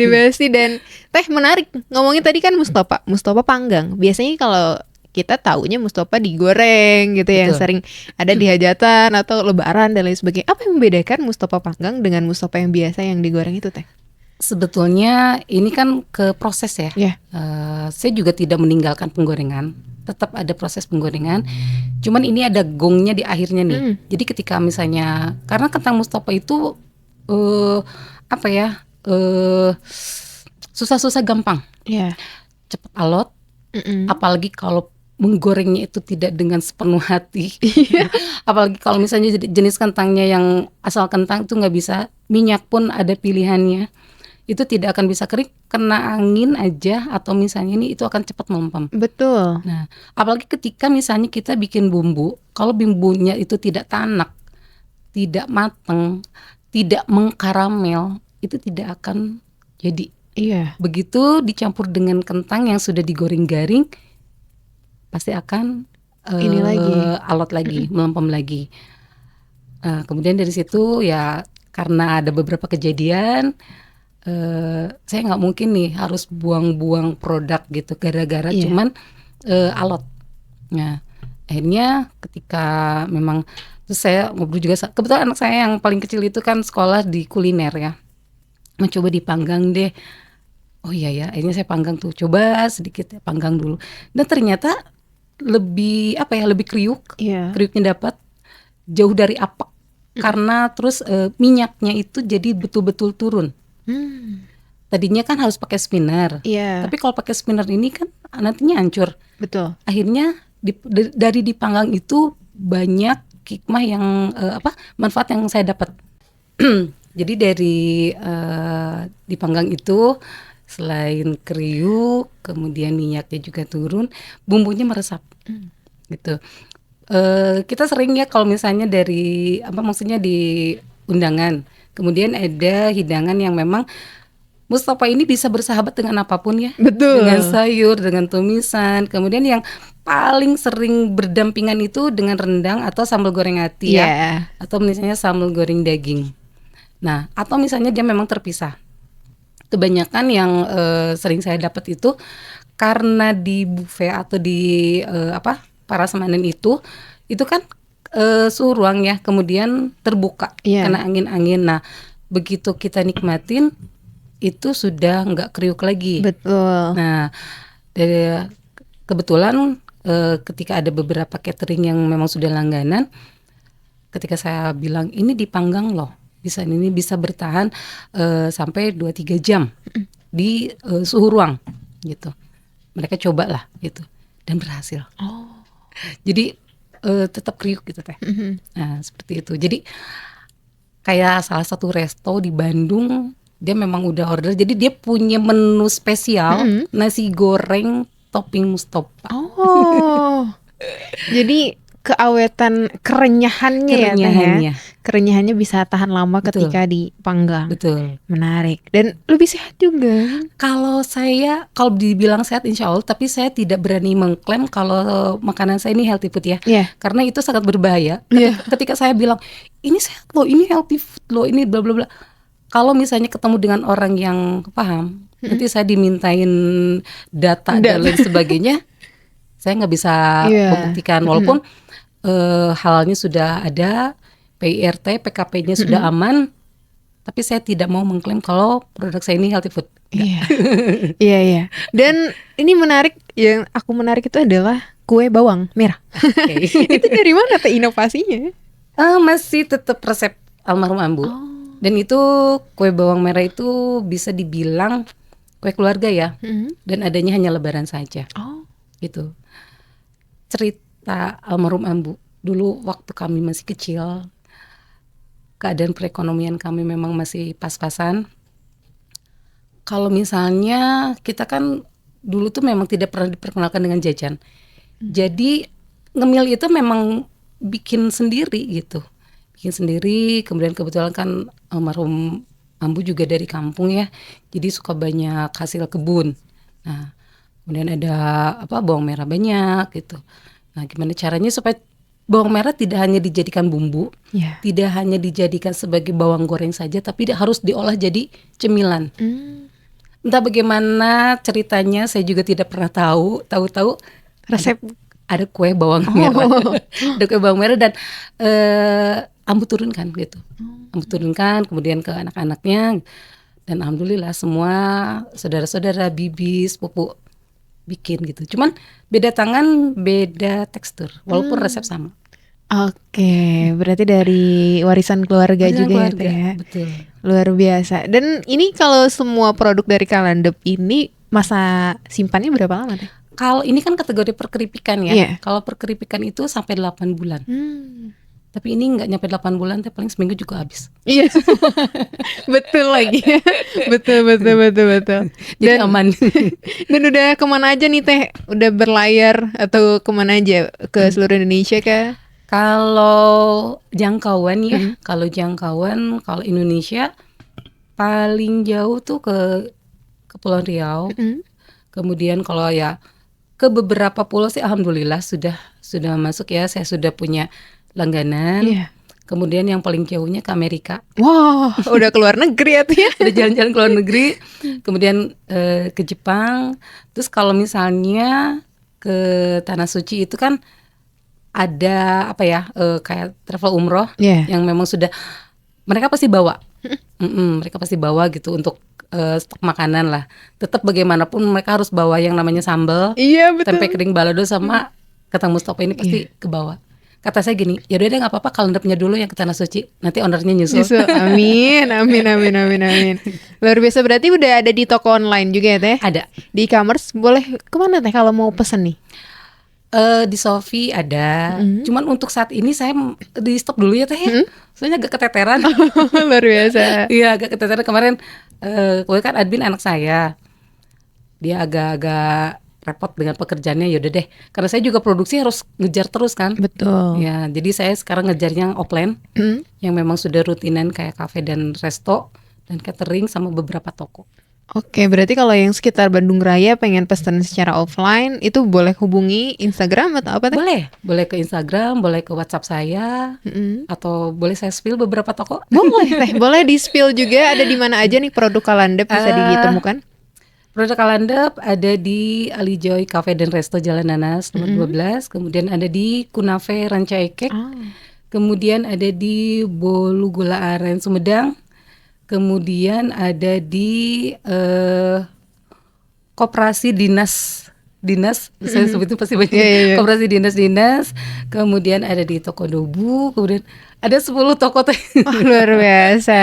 bestie. Dan teh menarik. Ngomongin tadi kan Mustopa panggang. Biasanya kalau kita taunya Mustopa digoreng gitu ya, yang sering ada di hajatan atau lebaran dan lain sebagainya. Apa yang membedakan Mustopa panggang dengan Mustopa yang biasa yang digoreng itu teh? Sebetulnya ini kan ke proses ya. Saya juga tidak meninggalkan penggorengan, tetap ada proses penggorengan. Cuman ini ada gongnya di akhirnya nih. Jadi ketika misalnya, karena kentang Mustopa itu susah-susah gampang, cepat alot. Apalagi kalau menggorengnya itu tidak dengan sepenuh hati. Apalagi kalau misalnya jenis kentangnya yang asal kentang itu nggak bisa, minyak pun ada pilihannya. Itu tidak akan bisa kering, kena angin aja atau misalnya ini itu akan cepat melempem. Betul. Nah, apalagi ketika misalnya kita bikin bumbu, kalau bumbunya itu tidak tanak, tidak mateng, tidak mengkaramel, itu tidak akan jadi. Begitu dicampur dengan kentang yang sudah digoreng garing, pasti akan alot lagi, melempem lagi. Kemudian dari situ ya karena ada beberapa kejadian, saya nggak mungkin nih harus buang-buang produk gitu gara-gara cuman alot. Nah akhirnya ketika memang, terus saya ngobrol juga, kebetulan anak saya yang paling kecil itu kan sekolah di kuliner ya, mencoba dipanggang deh. Oh iya ya, akhirnya saya panggang tuh, coba sedikit ya, panggang dulu. Dan ternyata lebih lebih kriuk, kriuknya dapat, jauh dari apek. Karena terus minyaknya itu jadi betul-betul turun. Tadinya kan harus pakai spinner, tapi kalau pakai spinner ini kan nantinya hancur. Betul. Akhirnya dari dipanggang itu banyak hikmah yang manfaat yang saya dapat. Jadi dari dipanggang itu, selain kriuk, kemudian minyaknya juga turun, bumbunya meresap gitu. Kita sering ya kalau misalnya dari maksudnya di undangan, kemudian ada hidangan yang memang Mustafa ini bisa bersahabat dengan apapun ya, dengan Betul. sayur, dengan tumisan. Kemudian yang paling sering berdampingan itu dengan rendang atau sambal goreng ati ya, Iya. atau misalnya sambal goreng daging. Nah, atau misalnya dia memang terpisah. Kebanyakan yang sering saya dapat itu karena di buffet atau di parasmanan itu kan suhu ruang ya, kemudian terbuka Iya. kena angin-angin. Nah, begitu kita nikmatin itu sudah nggak kriuk lagi. Betul. Nah, kebetulan ketika ada beberapa catering yang memang sudah langganan, ketika saya bilang ini dipanggang loh, ini bisa bertahan sampai 2-3 jam di suhu ruang gitu. Mereka cobalah gitu dan berhasil. Jadi tetap kriuk gitu teh. Nah, seperti itu. Jadi kayak salah satu resto di Bandung, dia memang udah order. Jadi dia punya menu spesial nasi goreng topping Mustopa. Oh. Jadi keawetan kerenyahannya ya Teh ya. Kerenyahannya bisa tahan lama Betul. ketika dipanggang. Betul. Menarik. Dan lebih sehat juga. Kalau dibilang sehat insya Allah, tapi saya tidak berani mengklaim kalau makanan saya ini healthy food ya. Iya. Karena itu sangat berbahaya. Iya. Ketika saya bilang ini sehat loh, ini healthy food loh, ini bla bla bla. Kalau misalnya ketemu dengan orang yang paham, nanti saya dimintain data dan lain sebagainya, saya nggak bisa membuktikan. Walaupun halalnya sudah ada, PIRT, PKP-nya sudah aman, tapi saya tidak mau mengklaim kalau produk saya ini healthy food. Iya. Iya. Dan ini menarik, yang aku menarik itu adalah kue bawang merah. Itu dari mana Teh inovasinya? Masih tetap resep almarhum Ambu. Dan itu kue bawang merah itu bisa dibilang kue keluarga ya. Dan adanya hanya Lebaran saja. Gitu. Cerita almarhum Ambu. Dulu waktu kami masih kecil, keadaan perekonomian kami memang masih pas-pasan. Kalau misalnya kita kan dulu tuh memang tidak pernah diperkenalkan dengan jajan. Jadi ngemil itu memang bikin sendiri gitu. Kemudian kebetulan kan almarhum Ambu juga dari kampung ya, jadi suka banyak hasil kebun. Nah, kemudian ada bawang merah banyak gitu. Nah, gimana caranya supaya bawang merah tidak hanya dijadikan bumbu, tidak hanya dijadikan sebagai bawang goreng saja, tapi harus diolah jadi cemilan. Entah bagaimana ceritanya, saya juga tidak pernah tahu resep. Ada kue bawang merah, ada kue bawang merah dan Ambu turunkan gitu. Ambu turunkan kemudian ke anak-anaknya dan alhamdulillah semua saudara-saudara, bibi, sepupu bikin gitu. Cuman beda tangan, beda tekstur, walaupun resep sama. Oke, berarti dari warisan keluarga juga ya Teh ya. Betul. Luar biasa. Dan ini kalau semua produk dari Kalandep ini masa simpannya berapa lama Teh? Kalau ini kan kategori perkeripikan ya. Iya. Kalau perkeripikan itu sampai 8 bulan. Tapi ini nggak nyampe 8 bulan, Teh, paling seminggu juga habis. Iya. Betul lagi. Betul. Jadi aman. Dan udah kemana aja nih Teh? Udah berlayar atau kemana aja? Ke seluruh Indonesia kah? Kalau jangkauan ya, kalau Indonesia paling jauh tuh ke Kepulauan Riau. Kemudian kalau ya ke beberapa pulau sih alhamdulillah sudah masuk ya, saya sudah punya langganan. Kemudian yang paling jauhnya ke Amerika. Wah, udah keluar negeri ya tuh ya. Udah jalan-jalan ke luar negeri. Kemudian ke Jepang. Terus kalau misalnya ke Tanah Suci itu kan ada kayak travel umroh yang memang sudah mereka pasti bawa. Mereka pasti bawa gitu untuk stok makanan lah. Tetap bagaimanapun mereka harus bawa yang namanya sambal, tempe kering balado sama kentang Mustopa ini pasti kebawa. Kata saya gini, ya udah nggak apa-apa, Kalandepnya dulu yang ke Tanah Suci, nanti ownernya nyusul. Amin. Luar biasa, berarti udah ada di toko online juga ya Teh? Ada. Di e-commerce boleh kemana Teh kalau mau pesen nih? Di Shopee ada, cuman untuk saat ini saya di stop dulu ya Teh ya, soalnya agak keteteran. Luar biasa. Iya agak keteteran kemarin, kan admin anak saya, dia agak repot dengan pekerjaannya, yaudah deh. Karena saya juga produksi harus ngejar terus kan. Betul. Ya, jadi saya sekarang ngejarnya offline yang memang sudah rutinan kayak kafe dan resto dan catering sama beberapa toko. Oke, berarti kalau yang sekitar Bandung Raya pengen pesen secara offline itu boleh hubungi Instagram atau apa teh? Boleh ke Instagram, boleh ke WhatsApp saya, atau boleh saya spill beberapa toko. Boleh teh, boleh di spill juga ada di mana aja nih produk Kalandep bisa ditemukan? Produk Kalandep ada di Alijoy Cafe dan Resto Jalan Nanas nomor 12, kemudian ada di Kunafe Ranca Ekek, kemudian ada di Bolu Gula Aren Sumedang, kemudian ada di Koperasi Dinas, saya sebutin pasti banyak. Koperasi Dinas, kemudian ada di Toko Dobu, kemudian ada 10 toko teh. Oh, luar biasa.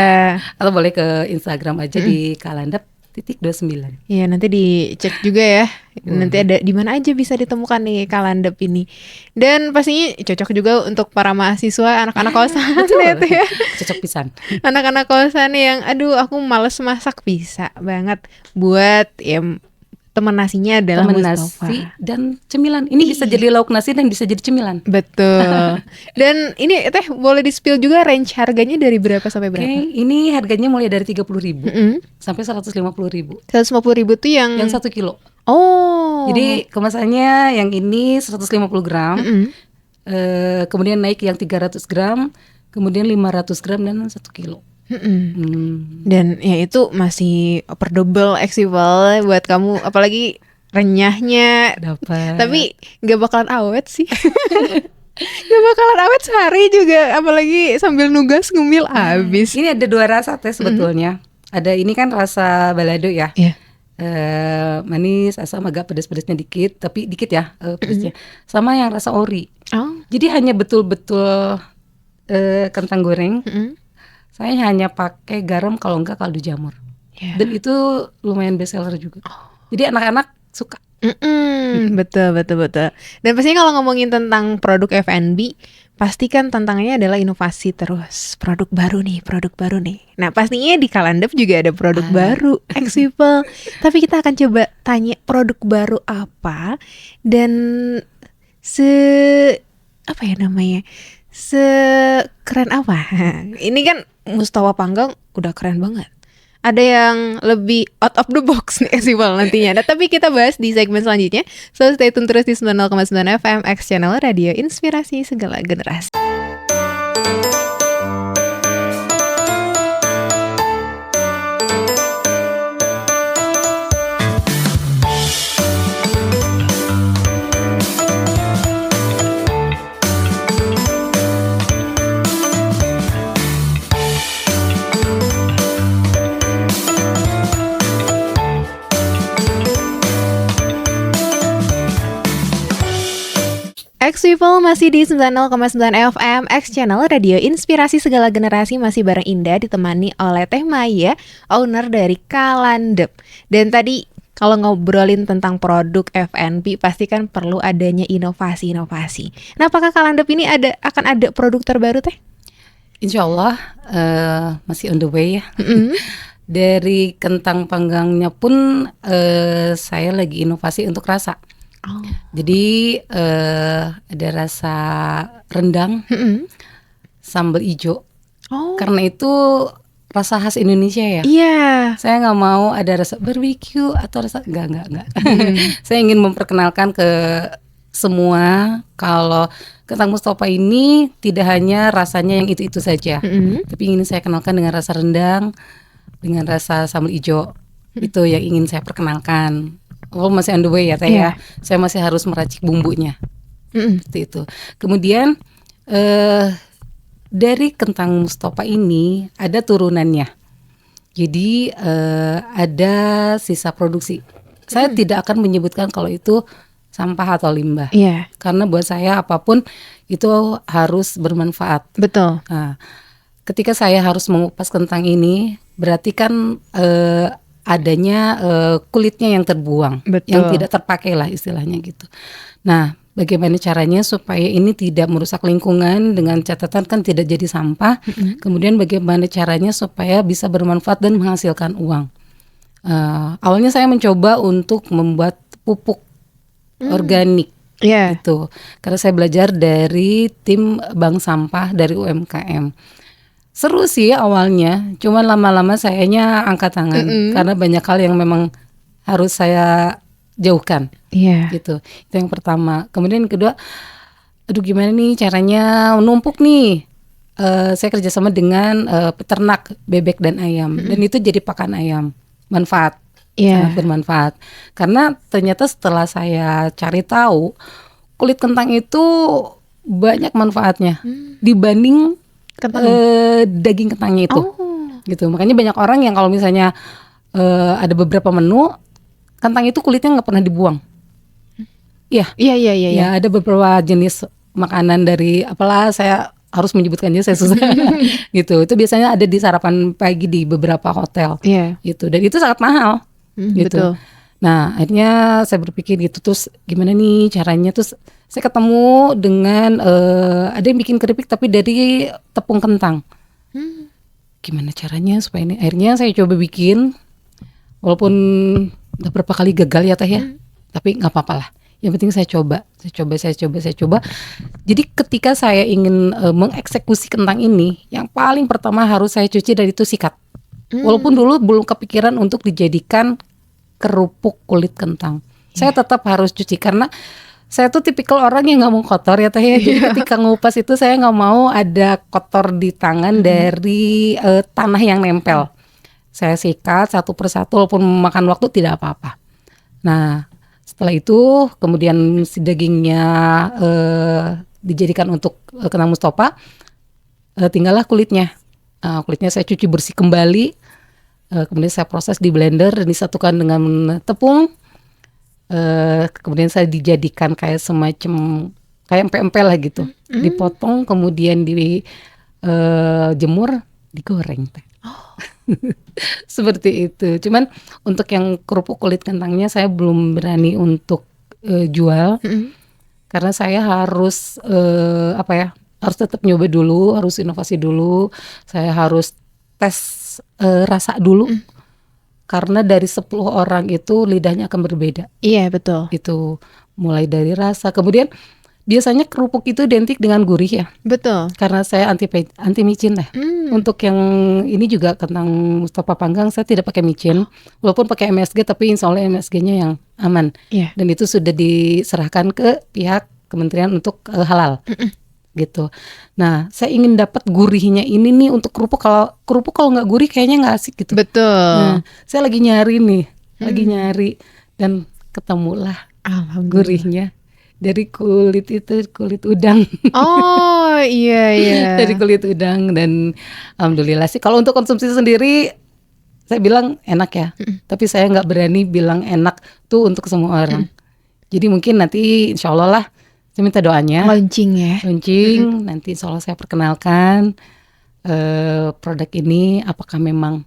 Atau boleh ke Instagram aja di Kalandep.29. Iya, nanti dicek juga ya. Nanti ada di mana aja bisa ditemukan nih Kalandep ini. Dan pastinya cocok juga untuk para mahasiswa, anak-anak kosan itu ya. Cocok pisan. Anak-anak kosan yang aduh aku males masak, bisa banget buat ya temen nasinya adalah Temen Mustafa. nasi dan cemilan. Ini bisa jadi lauk nasi dan bisa jadi cemilan. Betul. Dan ini teh boleh di-spill juga range harganya dari berapa sampai berapa? Oke, ini harganya mulai dari 30.000 sampai 150.000. 150.000 tuh yang 1 kilo. Oh. Jadi kemasannya yang ini 150 gram, kemudian naik yang 300 gram, kemudian 500 gram dan 1 kilo. Dan ya itu masih affordable, accessible buat kamu, apalagi renyahnya. Dapat. Tapi gak bakalan awet sih. Gak bakalan awet sehari juga, apalagi sambil nugas ngumil habis. Ini ada 2 rasa teh sebetulnya. Ada ini kan rasa balado ya. Iya. Manis, asam, agak pedas-pedasnya dikit, tapi dikit ya pedasnya. Sama yang rasa ori. Oh. Jadi hanya betul-betul kentang goreng. Saya hanya pakai garam, kalau enggak kaldu jamur. Dan itu lumayan best seller juga. Jadi anak-anak suka. Betul. Dan pastinya kalau ngomongin tentang produk F&B, pasti kan tantangannya adalah inovasi terus. Produk baru nih. Nah pastinya di Kalandep juga ada produk baru, accessible. Tapi kita akan coba tanya produk baru apa dan sekeren apa. Ini kan Mustafa Panggang udah keren banget. Ada yang lebih out of the box nih accessible nantinya. Nah, tapi kita bahas di segmen selanjutnya. So stay tune terus di 90,9 FM X Channel Radio Inspirasi Segala Generasi. X People masih di 90,9 FM X Channel Radio Inspirasi Segala Generasi, masih bareng Indah ditemani oleh Teh Maya, owner dari Kalandep. Dan tadi kalau ngobrolin tentang produk F&B pasti kan perlu adanya inovasi-inovasi. Nah, apakah Kalandep ini akan ada produk terbaru Teh? Insya Allah masih on the way ya. Dari kentang panggangnya pun saya lagi inovasi untuk rasa. Jadi ada rasa rendang, sambal ijo. Karena itu rasa khas Indonesia ya. Iya. Saya nggak mau ada rasa barbecue atau rasa enggak. Saya ingin memperkenalkan ke semua kalau kentang Mustafa ini tidak hanya rasanya yang itu saja, tapi ingin saya kenalkan dengan rasa rendang, dengan rasa sambal ijo. Itu yang ingin saya perkenalkan. Masih on the way ya Teh ya. Saya masih harus meracik bumbunya. Seperti itu. Kemudian dari kentang Mustafa ini ada turunannya. Jadi ada sisa produksi. Saya tidak akan menyebutkan kalau itu sampah atau limbah. Karena buat saya apapun itu harus bermanfaat. Betul. Nah, ketika saya harus mengupas kentang ini, berarti kan adanya kulitnya yang terbuang. Betul. Yang tidak terpakai lah istilahnya gitu. Nah, bagaimana caranya supaya ini tidak merusak lingkungan, dengan catatan kan tidak jadi sampah. Kemudian bagaimana caranya supaya bisa bermanfaat dan menghasilkan uang. Awalnya saya mencoba untuk membuat pupuk organik Iya. gitu. Karena saya belajar dari tim bank sampah dari UMKM. Seru sih awalnya, cuman lama-lama sayanya angkat tangan karena banyak hal yang memang harus saya jauhkan Iya. gitu. Itu yang pertama. Kemudian yang kedua, aduh gimana nih caranya numpuk nih. Saya kerjasama dengan peternak bebek dan ayam, dan itu jadi pakan ayam. Manfaat, sangat Iya. bermanfaat. Karena ternyata setelah saya cari tahu, kulit kentang itu banyak manfaatnya dibanding Kentang. daging kentangnya itu. Oh. Gitu. Makanya banyak orang yang kalau misalnya ada beberapa menu kentang itu kulitnya nggak pernah dibuang. Iya. Iya. Ya, ada beberapa jenis makanan dari apalah, saya harus menyebutkannya, saya susah. Gitu. Itu biasanya ada di sarapan pagi di beberapa hotel. Iya. Gitu. Dan itu sangat mahal. Gitu. Betul. Nah, akhirnya saya berpikir gitu, terus gimana nih caranya, terus saya ketemu dengan ada yang bikin keripik tapi dari tepung kentang. Gimana caranya supaya ini, akhirnya saya coba bikin, walaupun udah berapa kali gagal ya Teh ya, tapi nggak apa-apa lah. Yang penting saya coba. Jadi ketika saya ingin mengeksekusi kentang ini, yang paling pertama harus saya cuci dari itu sikat. Walaupun dulu belum kepikiran untuk dijadikan kerupuk kulit kentang, saya tetap harus cuci karena saya tuh tipikal orang yang nggak mau kotor ya Teh ya. Jadi ketika ngupas itu saya nggak mau ada kotor di tangan dari tanah yang nempel. Saya sikat satu persatu, walaupun memakan waktu tidak apa-apa. Nah, setelah itu kemudian si dagingnya dijadikan untuk kentang Mustofa, tinggallah kulitnya. Kulitnya saya cuci bersih kembali, kemudian saya proses di blender dan disatukan dengan tepung. Kemudian saya dijadikan kayak semacam kayak empek-empek lah gitu, dipotong kemudian di jemur, digoreng Teh. Seperti itu. Cuman untuk yang kerupuk kulit kentangnya saya belum berani untuk jual, karena saya harus harus tetap nyoba dulu, harus inovasi dulu, saya harus tes rasa dulu. Karena dari 10 orang itu lidahnya akan berbeda. Iya, betul. Itu mulai dari rasa. Kemudian biasanya kerupuk itu identik dengan gurih ya. Betul. Karena saya anti micin lah. Untuk yang ini juga kentang Mustofa panggang saya tidak pakai micin. Walaupun pakai MSG tapi insya Allah MSG-nya yang aman. Iya. Dan itu sudah diserahkan ke pihak kementerian untuk halal. Gitu. Nah, saya ingin dapat gurihnya ini nih untuk kerupuk. Kalau kerupuk kalau nggak gurih kayaknya nggak asik gitu. Betul. Nah, saya lagi nyari nih, dan ketemulah Alhamdulillah. gurihnya dari kulit udang. Oh, iya. Dari kulit udang, dan alhamdulillah sih kalau untuk konsumsi sendiri saya bilang enak ya. Tapi saya nggak berani bilang enak tuh untuk semua orang. Jadi mungkin nanti insya Allah lah, saya minta doanya. Launching ya. Nanti insya Allah saya perkenalkan produk ini, apakah memang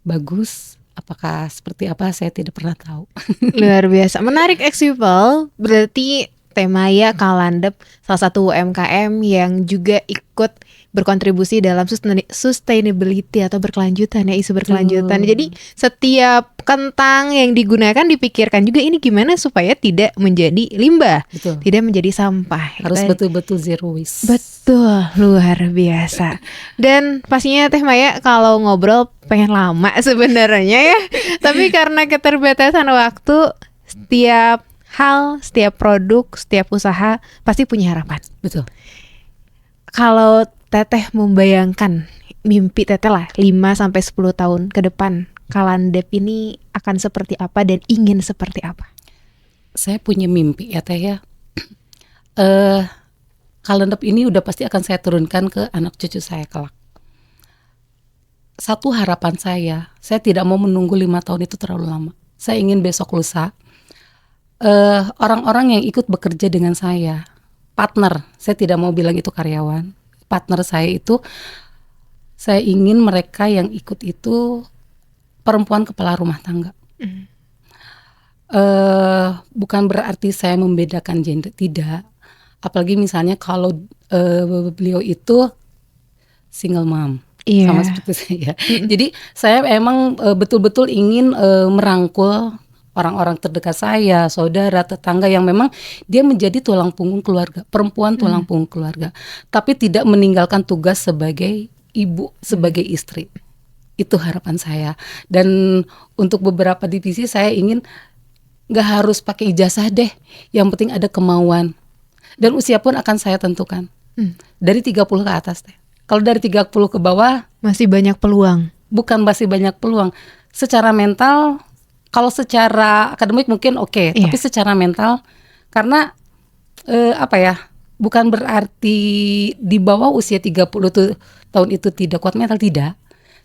bagus, apakah seperti apa, saya tidak pernah tahu. Luar biasa. Menarik People. Berarti Teh Maya Kalandep salah satu UMKM yang juga ikut berkontribusi dalam sustainability atau berkelanjutan ya, isu berkelanjutan. Jadi setiap kentang yang digunakan dipikirkan juga ini gimana supaya tidak menjadi limbah, Betul. tidak menjadi sampah. Harus betul-betul zero waste. Betul, luar biasa. Dan pastinya Teh Maya kalau ngobrol pengen lama sebenarnya ya. Tapi karena keterbatasan waktu, setiap hal, setiap produk, setiap usaha pasti punya harapan. Betul. Kalau Teteh membayangkan mimpi Teteh lah 5-10 tahun ke depan, Kalandep ini akan seperti apa dan ingin seperti apa? Saya punya mimpi ya Teh ya. Kalandep ini udah pasti akan saya turunkan ke anak cucu saya kelak. Satu harapan saya tidak mau menunggu 5 tahun itu terlalu lama. Saya ingin besok lusa orang-orang yang ikut bekerja dengan saya, partner, saya tidak mau bilang itu karyawan, partner saya itu, saya ingin mereka yang ikut itu perempuan kepala rumah tangga. Bukan berarti saya membedakan gender, tidak. Apalagi misalnya kalau beliau itu single mom, sama seperti saya. Jadi saya emang betul-betul ingin merangkul orang-orang terdekat saya, saudara, tetangga yang memang dia menjadi tulang punggung keluarga, perempuan tulang punggung keluarga, tapi tidak meninggalkan tugas sebagai ibu, sebagai istri. Itu harapan saya. Dan untuk beberapa divisi saya ingin nggak harus pakai ijazah deh, yang penting ada kemauan. Dan usia pun akan saya tentukan. Dari 30 ke atas deh. Kalau dari 30 ke bawah Masih banyak peluang. bukan masih banyak peluang. Secara mental, kalau secara akademik mungkin oke, Iya. tapi secara mental karena bukan berarti di bawah usia 30 tahun itu tidak kuat mental, tidak.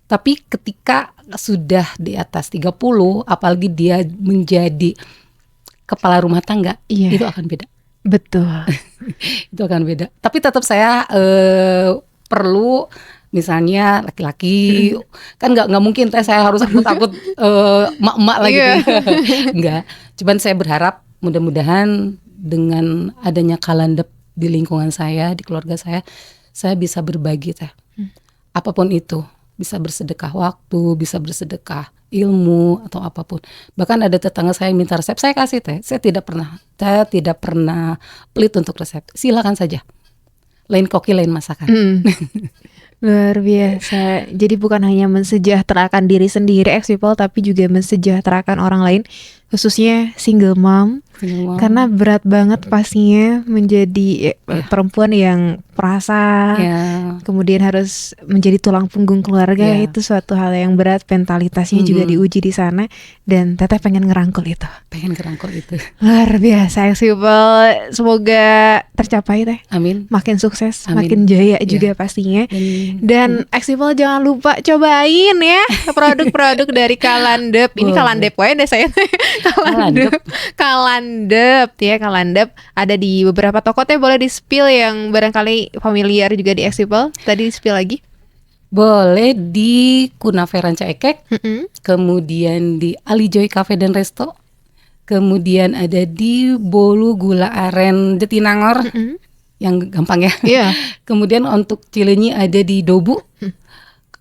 Tapi ketika sudah di atas 30, apalagi dia menjadi kepala rumah tangga, Iya. itu akan beda. Betul. Itu akan beda. Tapi tetap saya perlu, misalnya laki-laki kan nggak mungkin saya harus takut emak-emak lagi Iya. gitu. Enggak. Cuman saya berharap mudah-mudahan dengan adanya Kalandep di lingkungan saya, di keluarga saya bisa berbagi teh. Apapun itu, bisa bersedekah waktu, bisa bersedekah ilmu atau apapun. Bahkan ada tetangga saya minta resep, saya kasih teh. Saya tidak pernah pelit untuk resep. Silakan saja. Lain koki, lain masakan. Luar biasa. Jadi bukan hanya mensejahterakan diri sendiri ex people, tapi juga mensejahterakan orang lain, khususnya single mom. Wow. Karena berat banget pastinya menjadi perempuan yang perasa, Ya, kemudian harus menjadi tulang punggung keluarga. Ya. Itu suatu hal yang berat, mentalitasnya juga diuji di sana. Dan Teteh pengen ngerangkul itu. pengen kerangkul itu. Luar biasa ex people. Semoga tercapai Teh. Amin. Makin sukses, Amin. makin jaya juga pastinya. Dan ex people jangan lupa cobain ya produk-produk dari Kalandep. Ini Boleh. Kalandep aja deh saya. Kalandep ya, Kalandep ada di beberapa toko teh. Boleh di-spill yang barangkali familiar juga di ex people. Tadi di-spill lagi. Boleh di Kunafe Ranca Ekek, kemudian di Alijoy Cafe dan Resto, kemudian ada di Bolu Gula Aren Jatinangor, yang gampang ya. Iya. Kemudian untuk Cileunyi ada di Dobu.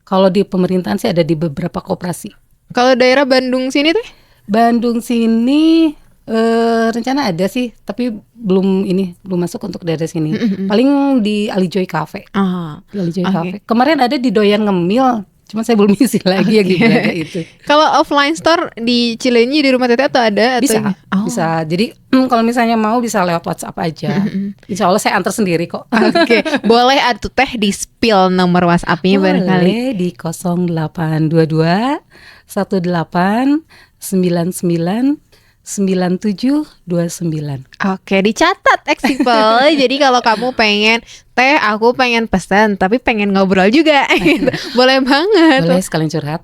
Kalau di pemerintahan sih ada di beberapa koperasi. Kalau daerah Bandung sini teh? Bandung sini rencana ada sih, tapi belum masuk untuk daerah sini. Paling di Alijoy Cafe. Ah. Di Alijoy Oke. Cafe. Kemarin ada di Doyan Ngemil, cuma saya belum isi lagi yang di Braga itu. Kalau offline store di Cileunyi di rumah Teteh atau ada? Bisa, Oh. bisa. Jadi kalau misalnya mau bisa lewat WhatsApp aja. Insya Allah saya antar sendiri kok. Oke, boleh atuh Teh di spill nomor WhatsApp-nya barangkali. Boleh di 0822 18 99 9729. Oke, dicatat ex people. Jadi kalau kamu pengen Teh, aku pengen pesan tapi pengen ngobrol juga. Gitu. Boleh banget. Boleh sekalian curhat.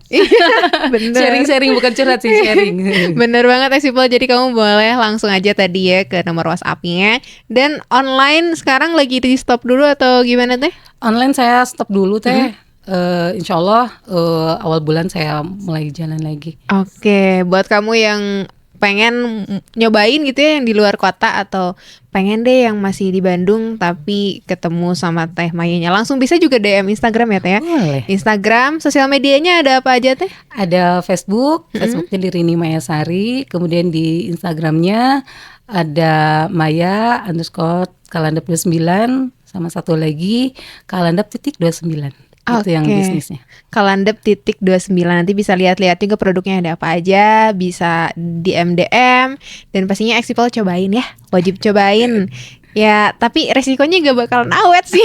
Bener. Sharing-sharing bukan curhat sih, sharing. Bener banget ex people. Jadi kamu boleh langsung aja tadi ya ke nomor WhatsApp-nya. Dan online sekarang lagi di stop dulu atau gimana Teh? Online saya stop dulu teh. Insya Allah awal bulan saya mulai jalan lagi. Oke, buat kamu yang pengen nyobain gitu ya yang di luar kota atau pengen deh yang masih di Bandung tapi ketemu sama Teh Mayanya, langsung bisa juga DM Instagram ya Teh ya. Boleh. Instagram, sosial medianya ada apa aja Teh? Ada Facebook, Facebooknya di Rini Mayasari. Kemudian di Instagramnya ada Maya_Kalandep29 sama satu lagi Kalandep.29. Itu yang Oke. bisnisnya. Kalandep.29, nanti bisa lihat-lihat juga produknya ada apa aja, bisa DM dan pastinya ex people cobain ya, wajib cobain. Ya, tapi resikonya gak bakalan awet sih.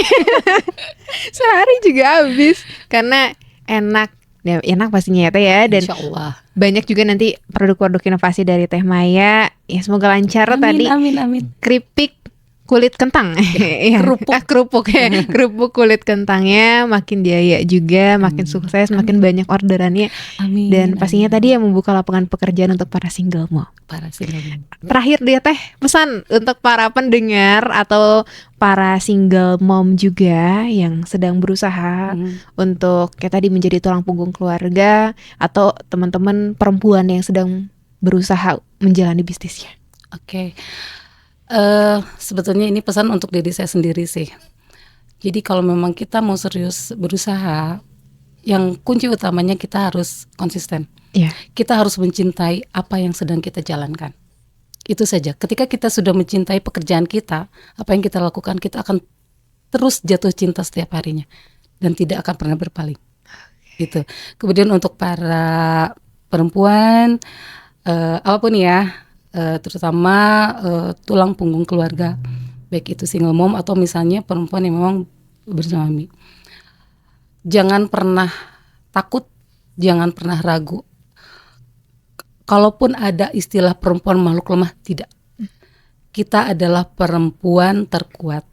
Sehari juga habis karena enak. Ya, enak pastinya ya Teh ya, dan Insya Allah. banyak juga nanti produk-produk inovasi dari Teh Maya. Ya semoga lancar. Tadi Amin. keripik kulit kentang. Iya. Kerupuk ya. Kerupuk kulit kentangnya makin jaya juga, makin sukses, makin banyak orderannya. Amin. Dan pastinya tadi yang membuka lapangan pekerjaan untuk para single mom. Para single. Terakhir dia Teh, pesan untuk para pendengar atau para single mom juga yang sedang berusaha untuk kayak tadi menjadi tulang punggung keluarga, atau teman-teman perempuan yang sedang berusaha menjalani bisnisnya. Oke. Sebetulnya ini pesan untuk diri saya sendiri sih. Jadi kalau memang kita mau serius berusaha, yang kunci utamanya kita harus konsisten. Iya. Kita harus mencintai apa yang sedang kita jalankan. Itu saja. Ketika kita sudah mencintai pekerjaan kita, apa yang kita lakukan, kita akan terus jatuh cinta setiap harinya dan tidak akan pernah berpaling. Itu. Kemudian untuk para perempuan, apapun ya, terutama tulang punggung keluarga, baik itu single mom atau misalnya perempuan yang memang bersuami, jangan pernah takut, jangan pernah ragu. Kalaupun ada istilah perempuan makhluk lemah, tidak. Kita adalah perempuan terkuat.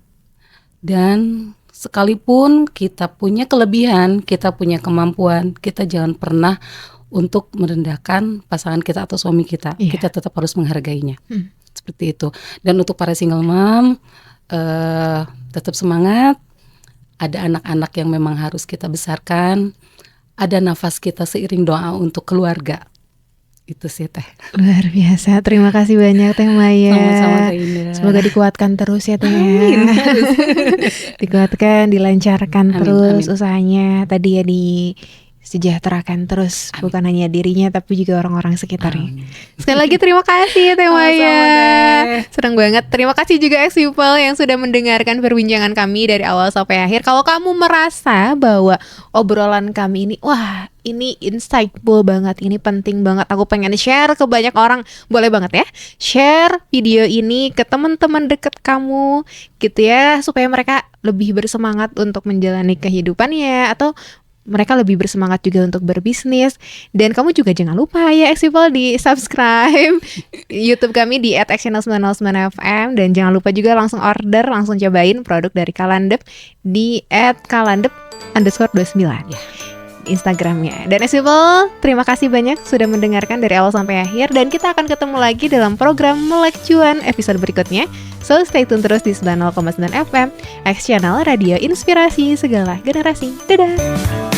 Dan sekalipun kita punya kelebihan, kita punya kemampuan, kita jangan pernah untuk merendahkan pasangan kita atau suami kita. Iya. Kita tetap harus menghargainya. Seperti itu. Dan untuk para single mom, tetap semangat. Ada anak-anak yang memang harus kita besarkan. Ada nafas kita seiring doa untuk keluarga. Itu sih Teh. Luar biasa. Terima kasih banyak Teh Maya. Sama-sama Teh Indah. Semoga dikuatkan terus ya Teh. Amin. Dikuatkan, dilancarkan Amin, terus amin. usahanya. Tadi ya disejahterakan terus, Amin. bukan hanya dirinya tapi juga orang-orang sekitarnya. Amin. Sekali lagi terima kasih Teh Sama-sama, Maya. Teh. Senang banget. Terima kasih juga Ex People yang sudah mendengarkan perbincangan kami dari awal sampai akhir. Kalau kamu merasa bahwa obrolan kami ini, wah ini insightful banget, ini penting banget, aku pengen share ke banyak orang, boleh banget ya share video ini ke teman-teman deket kamu gitu ya, supaya mereka lebih bersemangat untuk menjalani kehidupannya, atau mereka lebih bersemangat juga untuk berbisnis. Dan kamu juga jangan lupa ya Ex People di subscribe YouTube kami di @channel909fm. Dan jangan lupa juga langsung order, langsung cobain produk dari Kalandep di @kalandep_29 Ya. Instagramnya. Dan Ex People, terima kasih banyak sudah mendengarkan dari awal sampai akhir. Dan kita akan ketemu lagi dalam program Melek Cuan episode berikutnya. So stay tune terus di 90,9 FM X Channel Radio Inspirasi Segala Generasi. Dadah.